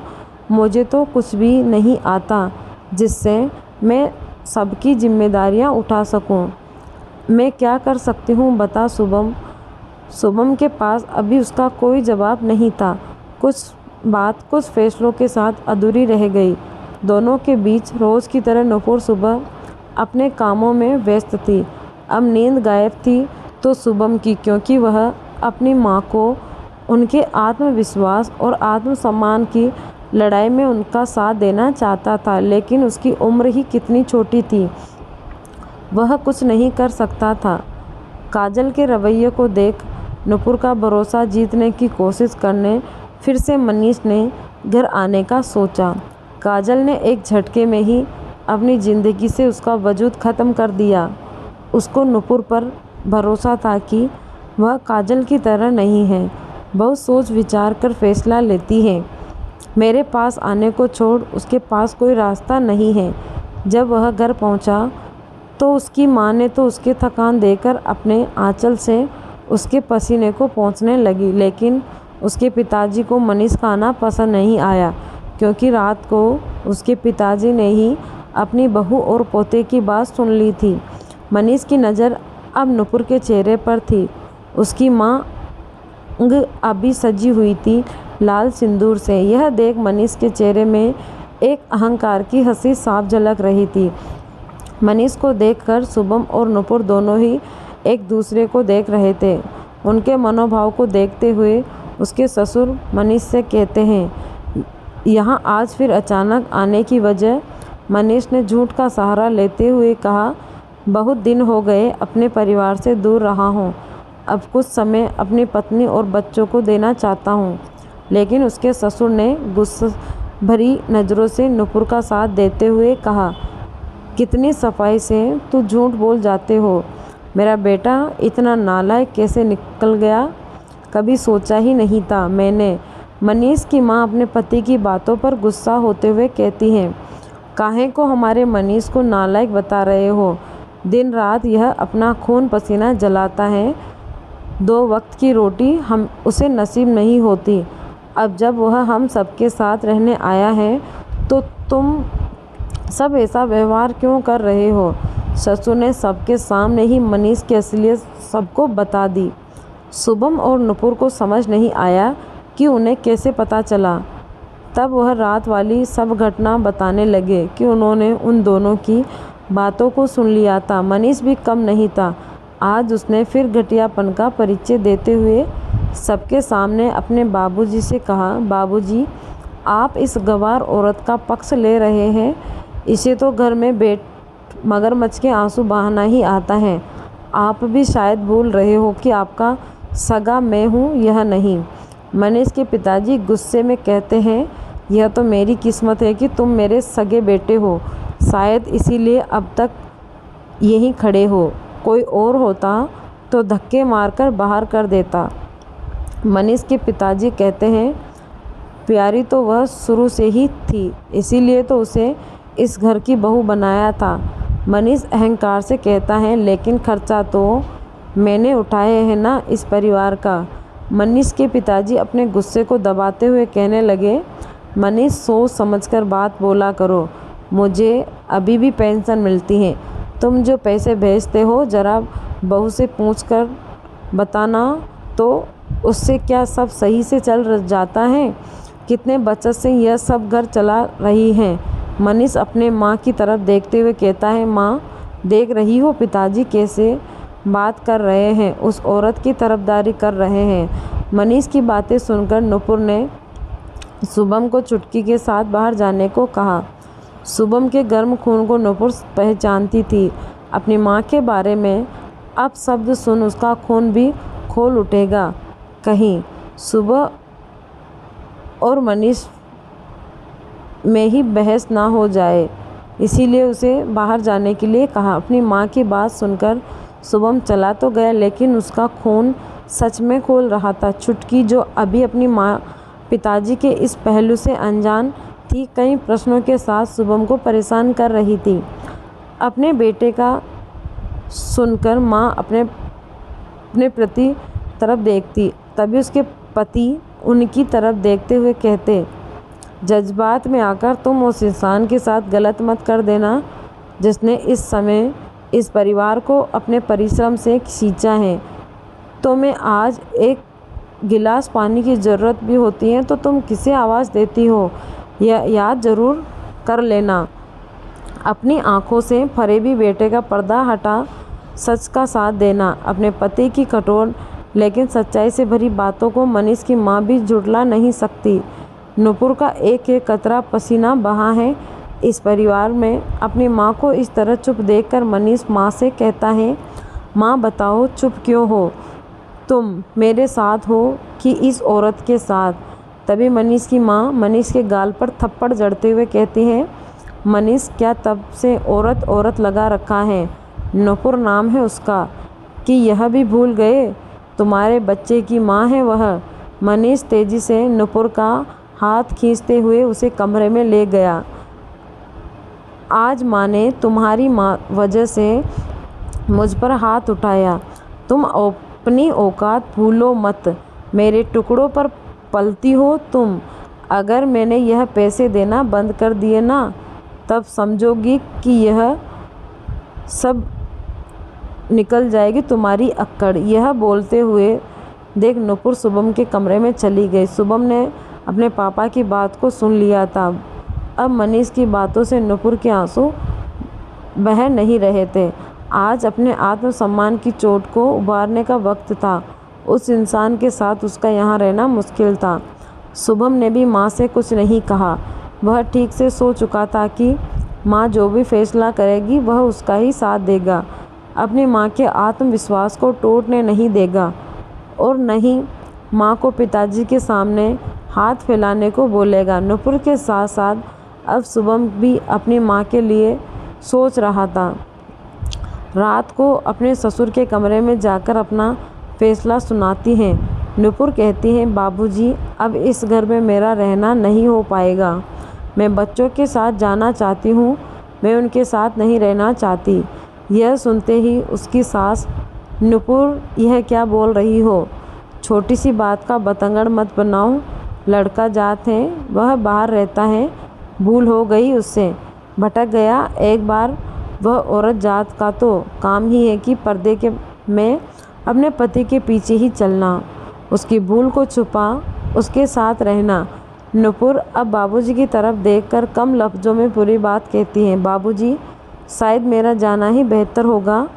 Speaker 1: मुझे तो कुछ भी नहीं आता जिससे मैं सबकी जिम्मेदारियां उठा सकूं। मैं क्या कर सकती हूं बता शुभम। शुभम के पास अभी उसका कोई जवाब नहीं था। कुछ फैसलों के साथ अधूरी रह गई। दोनों के बीच रोज़ की तरह नूपुर सुबह अपने कामों में व्यस्त थी। अब नींद गायब थी तो शुभम की, क्योंकि वह अपनी माँ को उनके आत्मविश्वास और आत्मसम्मान की लड़ाई में उनका साथ देना चाहता था, लेकिन उसकी उम्र ही कितनी छोटी थी, वह कुछ नहीं कर सकता था। काजल के रवैये को देख नूपुर का भरोसा जीतने की कोशिश करने फिर से मनीष ने घर आने का सोचा। काजल ने एक झटके में ही अपनी ज़िंदगी से उसका वजूद ख़त्म कर दिया। उसको नूपुर पर भरोसा था कि वह काजल की तरह नहीं है, बहुत सोच विचार कर फैसला लेती है। मेरे पास आने को छोड़ उसके पास कोई रास्ता नहीं है। जब वह घर पहुंचा तो उसकी माँ ने तो उसकी थकान देकर अपने आंचल से उसके पसीने को पोंछने लगी, लेकिन उसके पिताजी को मनीष का आना पसंद नहीं आया, क्योंकि रात को उसके पिताजी ने ही अपनी बहू और पोते की बात सुन ली थी। मनीष की नज़र अब नुपुर के चेहरे पर थी। उसकी माँ अभी सजी हुई थी लाल सिंदूर से। यह देख मनीष के चेहरे में एक अहंकार की हंसी साफ झलक रही थी। मनीष को देखकर शुभम और नुपुर दोनों ही एक दूसरे को देख रहे थे। उनके मनोभाव को देखते हुए उसके ससुर मनीष से कहते हैं, यहाँ आज फिर अचानक आने की वजह? मनीष ने झूठ का सहारा लेते हुए कहा, बहुत दिन हो गए अपने परिवार से दूर रहा हूँ। अब कुछ समय अपनी पत्नी और बच्चों को देना चाहता हूँ। लेकिन उसके ससुर ने गुस्से भरी नज़रों से नुपुर का साथ देते हुए कहा, कितनी सफाई से तू झूठ बोल जाते हो। मेरा बेटा इतना नालायक कैसे निकल गया, कभी सोचा ही नहीं था मैंने। मनीष की माँ अपने पति की बातों पर गुस्सा होते हुए कहती हैं, काहे को हमारे मनीष को नालायक बता रहे हो? दिन रात यह अपना खून पसीना जलाता है, 2 वक्त की रोटी हम उसे नसीब नहीं होती। अब जब वह हम सबके साथ रहने आया है तो तुम सब ऐसा व्यवहार क्यों कर रहे हो? ससुर ने सबके सामने ही मनीष की असलियत सबको बता दी। शुभम और नुपुर को समझ नहीं आया कि उन्हें कैसे पता चला। तब वह रात वाली सब घटना बताने लगे कि उन्होंने उन दोनों की बातों को सुन लिया था। मनीष भी कम नहीं था। आज उसने फिर घटियापन का परिचय देते हुए सबके सामने अपने बाबूजी से कहा, बाबूजी, आप इस गंवार औरत का पक्ष ले रहे हैं। इसे तो घर में बैठ मगरमच्छ के आंसू बहाना ही आता है। आप भी शायद भूल रहे हो कि आपका सगा मैं हूँ, यह नहीं। मनीष के पिताजी गुस्से में कहते हैं, यह तो मेरी किस्मत है कि तुम मेरे सगे बेटे हो, शायद इसीलिए अब तक यहीं खड़े हो। कोई और होता तो धक्के मारकर बाहर कर देता। मनीष के पिताजी कहते हैं, प्यारी तो वह शुरू से ही थी, इसीलिए तो उसे इस घर की बहू बनाया था। मनीष अहंकार से कहता है, लेकिन खर्चा तो मैंने उठाया है ना इस परिवार का। मनीष के पिताजी अपने गुस्से को दबाते हुए कहने लगे, मनीष, सोच समझकर बात बोला करो। मुझे अभी भी पेंशन मिलती है। तुम जो पैसे भेजते हो जरा बहू से पूछकर बताना तो उससे क्या सब सही से चल जाता है? कितने बचत से यह सब घर चला रही हैं? मनीष अपने माँ की तरफ देखते हुए कहता है, माँ, देख रही हो पिताजी कैसे बात कर रहे हैं, उस औरत की तरफदारी कर रहे हैं। मनीष की बातें सुनकर नुपुर ने शुभम को चुटकी के साथ बाहर जाने को कहा। शुभम के गर्म खून को नुपुर पहचानती थी। अपनी माँ के बारे में अब शब्द सुन उसका खून भी खोल उठेगा। कहीं सुबह और मनीष में ही बहस ना हो जाए, इसीलिए उसे बाहर जाने के लिए कहा। अपनी माँ की बात सुनकर शुभम चला तो गया, लेकिन उसका खून सच में खोल रहा था। चुटकी जो अभी अपनी माँ पिताजी के इस पहलू से अनजान थी, कई प्रश्नों के साथ शुभम को परेशान कर रही थी। अपने बेटे का सुनकर माँ अपने प्रति तरफ देखती, तभी उसके पति उनकी तरफ देखते हुए कहते, जज्बात में आकर तुम उस इंसान के साथ गलत मत कर देना जिसने इस समय इस परिवार को अपने परिश्रम से सींचा है। तो मैं आज एक गिलास पानी की ज़रूरत भी होती है तो तुम किसे आवाज़ देती हो, यह याद ज़रूर कर लेना। अपनी आँखों से फरेबी बेटे का पर्दा हटा सच का साथ देना। अपने पति की कठोर लेकिन सच्चाई से भरी बातों को मनीष की माँ भी झुठला नहीं सकती। नुपुर का एक एक कतरा पसीना बहा है इस परिवार में। अपनी माँ को इस तरह चुप देखकर मनीष माँ से कहता है, माँ बताओ चुप क्यों हो? तुम मेरे साथ हो कि इस औरत के साथ? तभी मनीष की माँ मनीष के गाल पर थप्पड़ जड़ते हुए कहती है, मनीष, क्या तब से औरत औरत लगा रखा है? नुपुर नाम है उसका, कि यह भी भूल गए? तुम्हारे बच्चे की माँ है वह। मनीष तेजी से नुपुर का हाथ खींचते हुए उसे कमरे में ले गया। आज माँ ने तुम्हारी वजह से मुझ पर हाथ उठाया। तुम अपनी औकात भूलो मत। मेरे टुकड़ों पर पलती हो तुम। अगर मैंने यह पैसे देना बंद कर दिए ना, तब समझोगी कि यह सब निकल जाएगी तुम्हारी अक्कड़। यह बोलते हुए देख नुपुर शुभम के कमरे में चली गई। शुभम ने अपने पापा की बात को सुन लिया था। अब मनीष की बातों से नुपुर के आंसू बह नहीं रहे थे। आज अपने आत्मसम्मान की चोट को उबारने का वक्त था। उस इंसान के साथ उसका यहाँ रहना मुश्किल था। शुभम ने भी माँ से कुछ नहीं कहा। वह ठीक से सो चुका था कि माँ जो भी फैसला करेगी वह उसका ही साथ देगा। अपनी माँ के आत्मविश्वास को टूटने नहीं देगा और न ही माँ को पिताजी के सामने हाथ फैलाने को बोलेगा। नुपुर के साथ साथ अब शुभम भी अपनी माँ के लिए सोच रहा था। रात को अपने ससुर के कमरे में जाकर अपना फैसला सुनाती हैं। नुपुर कहती हैं, बाबूजी, अब इस घर में मेरा रहना नहीं हो पाएगा। मैं बच्चों के साथ जाना चाहती हूँ, मैं उनके साथ नहीं रहना चाहती। यह सुनते ही उसकी सास, नुपुर यह क्या बोल रही हो? छोटी सी बात का बतंगड़ मत बनाओ। लड़का जात है, वह बाहर रहता है, भूल हो गई उससे, भटक गया। एक बार वह औरत जात का तो काम ही है कि पर्दे के में अपने पति के पीछे ही चलना, उसकी भूल को छुपा उसके साथ रहना। नुपुर अब बाबूजी की तरफ देखकर कम लफ्ज़ों में पूरी बात कहती हैं। बाबूजी, शायद मेरा जाना ही बेहतर होगा।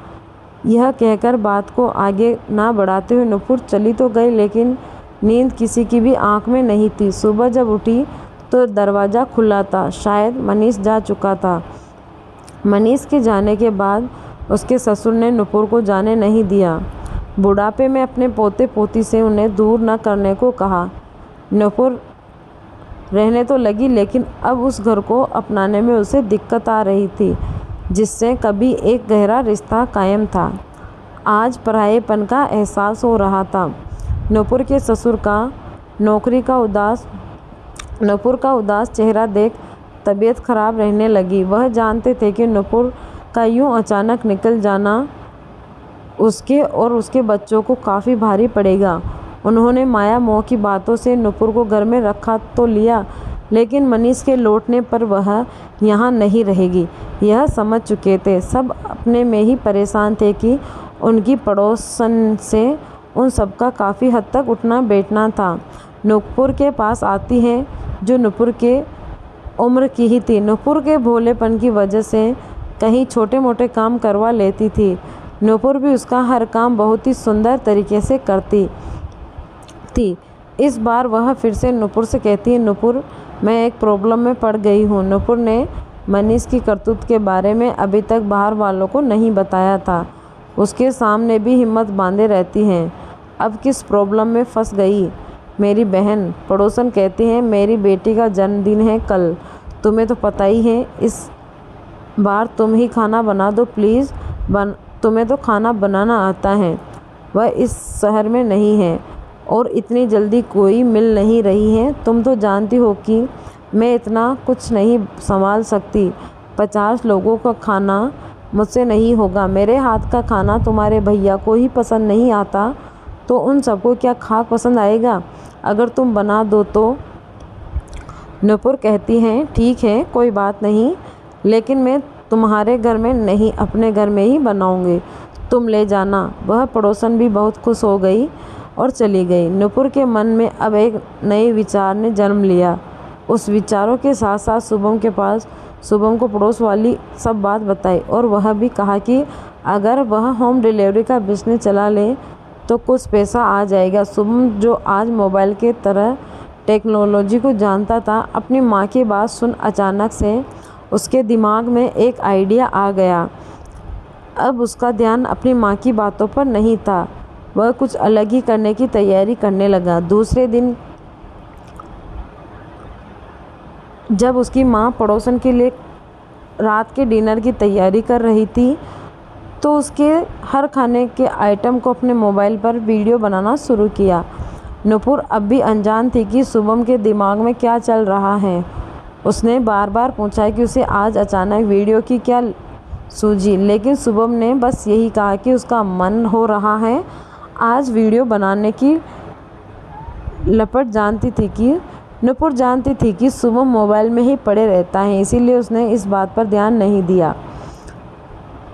Speaker 1: यह कहकर बात को आगे ना बढ़ाते हुए नुपुर चली तो गई, लेकिन नींद किसी की भी आंख में नहीं थी। सुबह जब उठी तो दरवाज़ा खुला था। शायद मनीष जा चुका था। मनीष के जाने के बाद उसके ससुर ने नुपुर को जाने नहीं दिया। बुढ़ापे में अपने पोते पोती से उन्हें दूर न करने को कहा। नुपुर रहने तो लगी, लेकिन अब उस घर को अपनाने में उसे दिक्कत आ रही थी, जिससे कभी एक गहरा रिश्ता कायम था, आज परायेपन का एहसास हो रहा था। नुपुर के ससुर का नुपुर का उदास चेहरा देख तबीयत खराब रहने लगी। वह जानते थे कि नुपुर का यूं अचानक निकल जाना उसके और उसके बच्चों को काफ़ी भारी पड़ेगा। उन्होंने माया मोह की बातों से नुपुर को घर में रखा तो लिया, लेकिन मनीष के लौटने पर वह यहाँ नहीं रहेगी, यह समझ चुके थे। सब अपने में ही परेशान थे कि उनकी पड़ोसन से उन सबका काफ़ी हद तक उठना बैठना था। नुपुर के पास आती है जो नुपुर के उम्र की ही थी। नुपुर के भोलेपन की वजह से कहीं छोटे मोटे काम करवा लेती थी। नुपुर भी उसका हर काम बहुत ही सुंदर तरीके से करती थी। इस बार वह फिर से नुपुर से कहती है, नुपुर, मैं एक प्रॉब्लम में पड़ गई हूँ। नुपुर ने मनीष की करतूत के बारे में अभी तक बाहर वालों को नहीं बताया था। उसके सामने भी हिम्मत बांधे रहती हैं। अब किस प्रॉब्लम में फंस गई? मेरी बहन पड़ोसन कहती हैं, मेरी बेटी का जन्मदिन है कल, तुम्हें तो पता ही है। इस बार तुम ही खाना बना दो प्लीज़। तुम्हें तो खाना बनाना आता है। वह इस शहर में नहीं है और इतनी जल्दी कोई मिल नहीं रही है। तुम तो जानती हो कि मैं इतना कुछ नहीं संभाल सकती। 50 लोगों का खाना मुझसे नहीं होगा। मेरे हाथ का खाना तुम्हारे भैया को ही पसंद नहीं आता तो उन सबको क्या खाक पसंद आएगा? अगर तुम बना दो तो। नुपुर कहती हैं, ठीक है, कोई बात नहीं, लेकिन मैं तुम्हारे घर में नहीं, अपने घर में ही बनाऊंगी, तुम ले जाना। वह पड़ोसन भी बहुत खुश हो गई और चली गई। नुपुर के मन में अब एक नए विचार ने जन्म लिया। उस विचारों के साथ साथ शुभम को पड़ोस वाली सब बात बताई और वह भी कहा कि अगर वह होम डिलीवरी का बिजनेस चला ले तो कुछ पैसा आ जाएगा। शुभम, जो आज मोबाइल के तरह टेक्नोलॉजी को जानता था, अपनी माँ की बात सुन अचानक से उसके दिमाग में एक आइडिया आ गया। अब उसका ध्यान अपनी माँ की बातों पर नहीं था, वह कुछ अलग ही करने की तैयारी करने लगा। दूसरे दिन जब उसकी माँ पड़ोसन के लिए रात के डिनर की तैयारी कर रही थी, तो उसके हर खाने के आइटम को अपने मोबाइल पर वीडियो बनाना शुरू किया। नुपुर अब भी अनजान थी कि शुभम के दिमाग में क्या चल रहा है। उसने बार बार पूछा कि उसे आज अचानक वीडियो की क्या सूझी, लेकिन शुभम ने बस यही कहा कि उसका मन हो रहा है आज वीडियो बनाने की। नुपुर जानती थी कि शुभम मोबाइल में ही पड़े रहता है, इसीलिए उसने इस बात पर ध्यान नहीं दिया।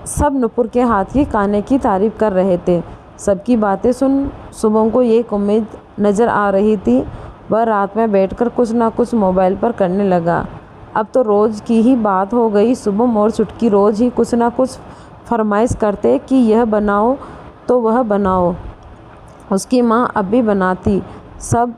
Speaker 1: सब नुपुर के हाथ की खाने की तारीफ कर रहे थे। सबकी बातें सुन शुभम को एक उम्मीद नज़र आ रही थी। वह रात में बैठकर कुछ ना कुछ मोबाइल पर करने लगा। अब तो रोज़ की ही बात हो गई। शुभम और चुटकी रोज़ ही कुछ ना कुछ फरमाइश करते कि यह बनाओ तो वह बनाओ। उसकी माँ अब भी बनाती। सब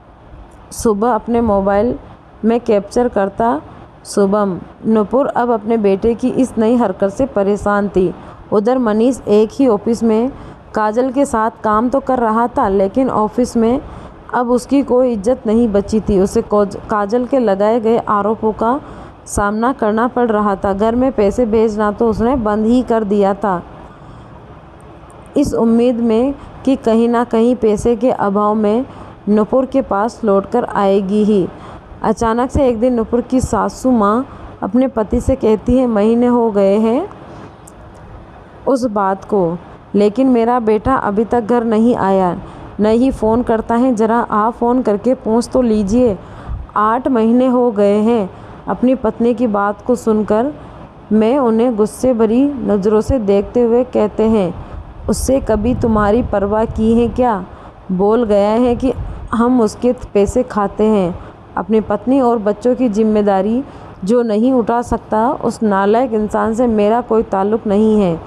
Speaker 1: सुबह अपने मोबाइल में कैप्चर करता शुभम। नुपुर अब अपने बेटे की इस नई हरकत से परेशान थी। उधर मनीष एक ही ऑफिस में काजल के साथ काम तो कर रहा था, लेकिन ऑफिस में अब उसकी कोई इज्जत नहीं बची थी। उसे काजल के लगाए गए आरोपों का सामना करना पड़ रहा था। घर में पैसे भेजना तो उसने बंद ही कर दिया था, इस उम्मीद में कि कहीं ना कहीं पैसे के अभाव में नुपुर के पास लौटकर आएगी ही। अचानक से एक दिन नुपुर की सासू माँ अपने पति से कहती है, महीने हो गए हैं उस बात को, लेकिन मेरा बेटा अभी तक घर नहीं आया, न ही फ़ोन करता है। ज़रा आप फ़ोन करके पूछ तो लीजिए। 8 महीने हो गए हैं। अपनी पत्नी की बात को सुनकर मैं उन्हें गुस्से भरी नज़रों से देखते हुए कहते हैं, उससे कभी तुम्हारी परवाह की है क्या? बोल गया है कि हम उसके पैसे खाते हैं। अपनी पत्नी और बच्चों की जिम्मेदारी जो नहीं उठा सकता, उस नालायक इंसान से मेरा कोई ताल्लुक़ नहीं है।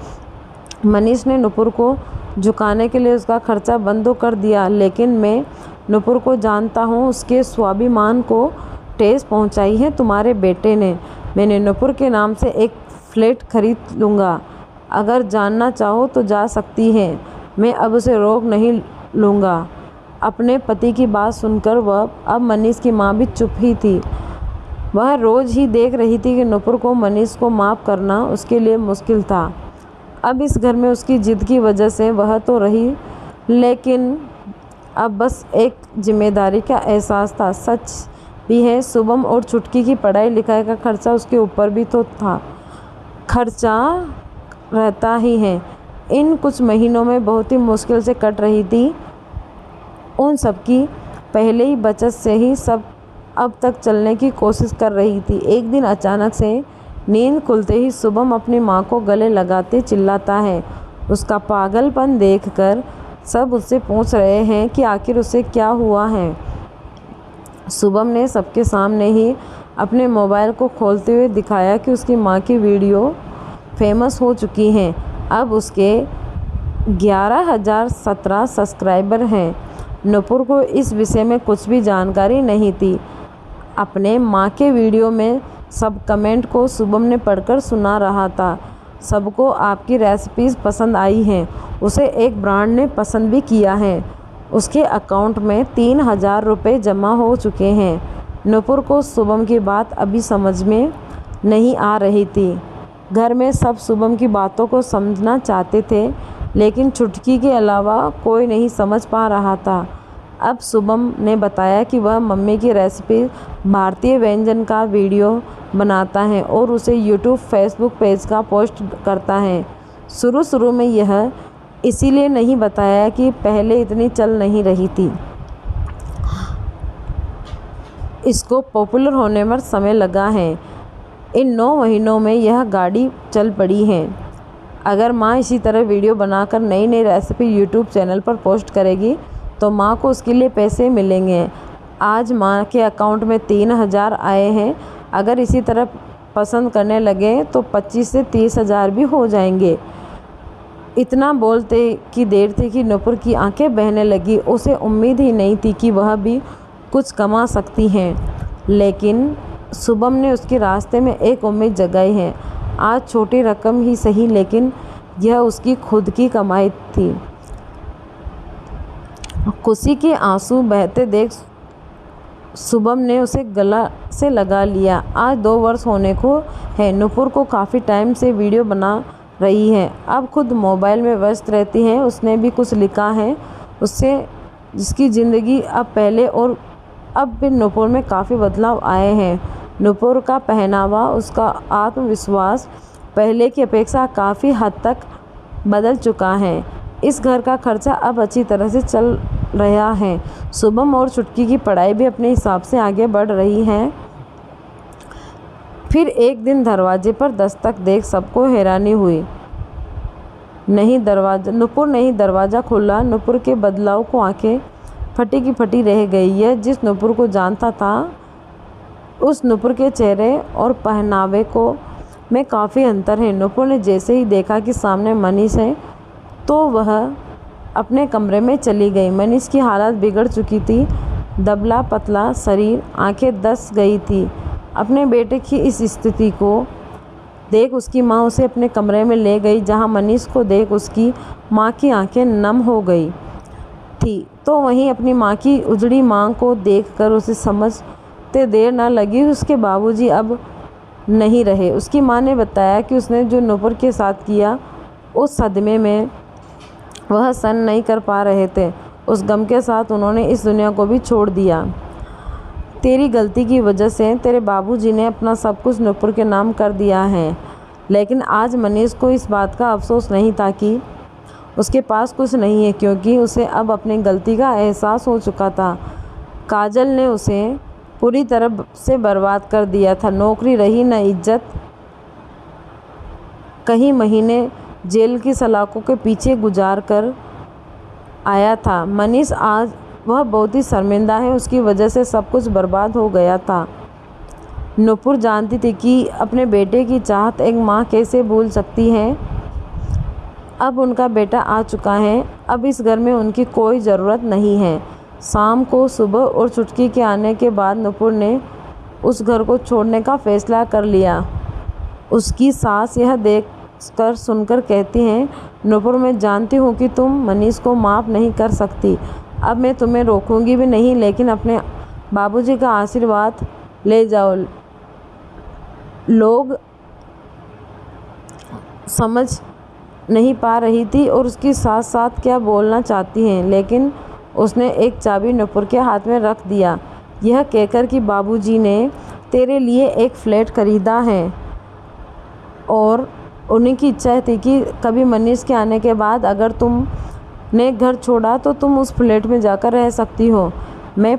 Speaker 1: मनीष ने नुपुर को झुकाने के लिए उसका खर्चा बंद तो कर दिया, लेकिन मैं नुपुर को जानता हूँ, उसके स्वाभिमान को ठेस पहुँचाई है तुम्हारे बेटे ने। मैंने नुपुर के नाम से एक फ्लैट खरीद लूँगा। अगर जानना चाहो तो जा सकती है, मैं अब उसे रोक नहीं लूँगा। अपने पति की बात सुनकर वह अब मनीष की माँ भी चुप ही थी। वह रोज़ ही देख रही थी कि नुपुर को मनीष को माफ़ करना उसके लिए मुश्किल था। अब इस घर में उसकी जिद की वजह से वह तो रही, लेकिन अब बस एक जिम्मेदारी का एहसास था। सच भी है, शुभम और चुटकी की पढ़ाई लिखाई का खर्चा उसके ऊपर भी तो था, खर्चा रहता ही है। इन कुछ महीनों में बहुत ही मुश्किल से कट रही थी। उन सबकी पहले ही बचत से ही सब अब तक चलने की कोशिश कर रही थी। एक दिन अचानक से नींद खुलते ही शुभम अपनी माँ को गले लगाते चिल्लाता है। उसका पागलपन देखकर सब उससे पूछ रहे हैं कि आखिर उसे क्या हुआ है। शुभम ने सबके सामने ही अपने मोबाइल को खोलते हुए दिखाया कि उसकी माँ की वीडियो फेमस हो चुकी हैं। अब उसके 11,017 सब्सक्राइबर हैं। नुपुर को इस विषय में कुछ भी जानकारी नहीं थी। अपने माँ के वीडियो में सब कमेंट को शुभम ने पढ़कर सुना रहा था। सबको आपकी रेसिपीज़ पसंद आई हैं। उसे एक ब्रांड ने पसंद भी किया है। उसके अकाउंट में 3,000 रुपये जमा हो चुके हैं। नुपुर को शुभम की बात अभी समझ में नहीं आ रही थी। घर में सब शुभम की बातों को समझना चाहते थे, लेकिन चुटकी के अलावा कोई नहीं समझ पा रहा था। अब शुभम ने बताया कि वह मम्मी की रेसिपी भारतीय व्यंजन का वीडियो बनाता है और उसे यूट्यूब फेसबुक पेज का पोस्ट करता है। शुरू में यह इसीलिए नहीं बताया कि पहले इतनी चल नहीं रही थी। इसको पॉपुलर होने में समय लगा है। इन 9 महीनों में यह गाड़ी चल पड़ी है। अगर माँ इसी तरह वीडियो बनाकर नई नई रेसिपी यूट्यूब चैनल पर पोस्ट करेगी तो माँ को उसके लिए पैसे मिलेंगे। आज माँ के अकाउंट में 3,000 आए हैं। अगर इसी तरह पसंद करने लगे तो 25 से 30,000 भी हो जाएंगे। इतना बोलते की देर थी कि नुपुर की आंखें बहने लगी। उसे उम्मीद ही नहीं थी कि वह भी कुछ कमा सकती हैं, लेकिन शुभम ने उसके रास्ते में एक उम्मीद जगाई है। आज छोटी रकम ही सही, लेकिन यह उसकी खुद की कमाई थी। खुशी के आंसू बहते देख शुभम ने उसे गला से लगा लिया। आज 2 वर्ष होने को है। नुपुर को काफ़ी टाइम से वीडियो बना रही है, अब खुद मोबाइल में व्यस्त रहती हैं। उसने भी कुछ लिखा है उससे, जिसकी ज़िंदगी अब पहले और अब भी नूपुर में काफ़ी बदलाव आए हैं। नूपुर का पहनावा, उसका आत्मविश्वास पहले की अपेक्षा काफ़ी हद तक बदल चुका है। इस घर का खर्चा अब अच्छी तरह से चल रहा है। शुभम और चुटकी की पढ़ाई भी अपने हिसाब से आगे बढ़ रही है। फिर एक दिन दरवाजे पर दस्तक देख सबको हैरानी हुई। नूपुर नहीं दरवाज़ा खुला। नूपुर के बदलाव को आंखें फटी की फटी रह गई। यह जिस नूपुर को जानता था, उस नूपुर के चेहरे और पहनावे में काफ़ी अंतर है। नूपुर ने जैसे ही देखा कि सामने मनीष है, तो वह अपने कमरे में चली गई। मनीष की हालत बिगड़ चुकी थी। दबला पतला शरीर, आंखें धंस गई थी। अपने बेटे की इस स्थिति को देख उसकी माँ उसे अपने कमरे में ले गई, जहाँ मनीष को देख उसकी माँ की आंखें नम हो गई थी। तो वहीं अपनी माँ की उजड़ी माँ को देखकर उसे समझते देर न लगी, उसके बाबूजी अब नहीं रहे। उसकी माँ ने बताया कि उसने जो नूपुर के साथ किया, उस सदमे में वह सहन नहीं कर पा रहे थे। उस गम के साथ उन्होंने इस दुनिया को भी छोड़ दिया। तेरी गलती की वजह से तेरे बाबूजी ने अपना सब कुछ नूपुर के नाम कर दिया है। लेकिन आज मनीष को इस बात का अफसोस नहीं था कि उसके पास कुछ नहीं है, क्योंकि उसे अब अपनी गलती का एहसास हो चुका था। काजल ने उसे पूरी तरह से बर्बाद कर दिया था। नौकरी रही न इज्जत। कई महीने जेल की सलाखों के पीछे गुजार कर आया था मनीष। आज वह बहुत ही शर्मिंदा है। उसकी वजह से सब कुछ बर्बाद हो गया था। नूपुर जानती थी कि अपने बेटे की चाहत एक माँ कैसे भूल सकती है। अब उनका बेटा आ चुका है। अब इस घर में उनकी कोई ज़रूरत नहीं है। शाम को सुबह और चुटकी के आने के बाद नूपुर ने उस घर को छोड़ने का फैसला कर लिया। उसकी सास यह देखकर सुनकर कहती हैं, नूपुर, मैं जानती हूँ कि तुम मनीष को माफ़ नहीं कर सकती। अब मैं तुम्हें रोकूंगी भी नहीं, लेकिन अपने बाबूजी का आशीर्वाद ले जाओ। लोग समझ नहीं पा रही थी और उसकी साथ साथ क्या बोलना चाहती हैं, लेकिन उसने एक चाबी नूपुर के हाथ में रख दिया, यह कहकर कि बाबूजी ने तेरे लिए एक फ्लैट खरीदा है और उन्हीं की इच्छा थी कि कभी मनीष के आने के बाद अगर तुमने घर छोड़ा तो तुम उस फ्लैट में जाकर रह सकती हो। मैं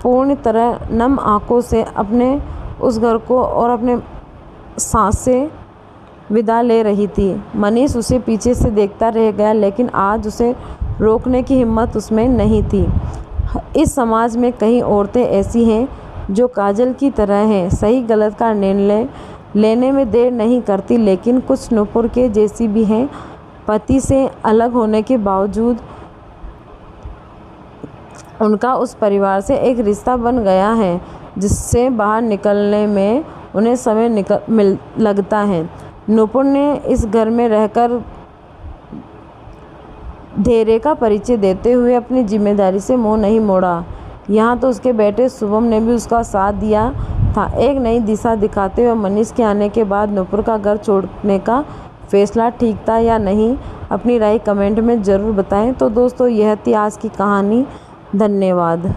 Speaker 1: पूर्ण तरह नम आंखों से अपने उस घर को और अपने सांस से विदा ले रही थी। मनीष उसे पीछे से देखता रह गया, लेकिन आज उसे रोकने की हिम्मत उसमें नहीं थी। इस समाज में कई औरतें ऐसी हैं जो काजल की तरह हैं, सही गलत का निर्णय लेने में देर नहीं करती, लेकिन कुछ नूपुर के जैसी भी हैं। पति से अलग होने के बावजूद उनका उस परिवार से एक रिश्ता बन गया है, जिससे बाहर निकलने में उन्हें समय लगता है। नूपुर ने इस घर में रहकर धैर्य का परिचय देते हुए अपनी जिम्मेदारी से मुंह नहीं मोड़ा। यहाँ तो उसके बेटे शुभम ने भी उसका साथ दिया था। एक नई दिशा दिखाते हुए मनीष के आने के बाद नूपुर का घर छोड़ने का फैसला ठीक था या नहीं, अपनी राय कमेंट में ज़रूर बताएं। तो दोस्तों, यह थी आज की कहानी। धन्यवाद।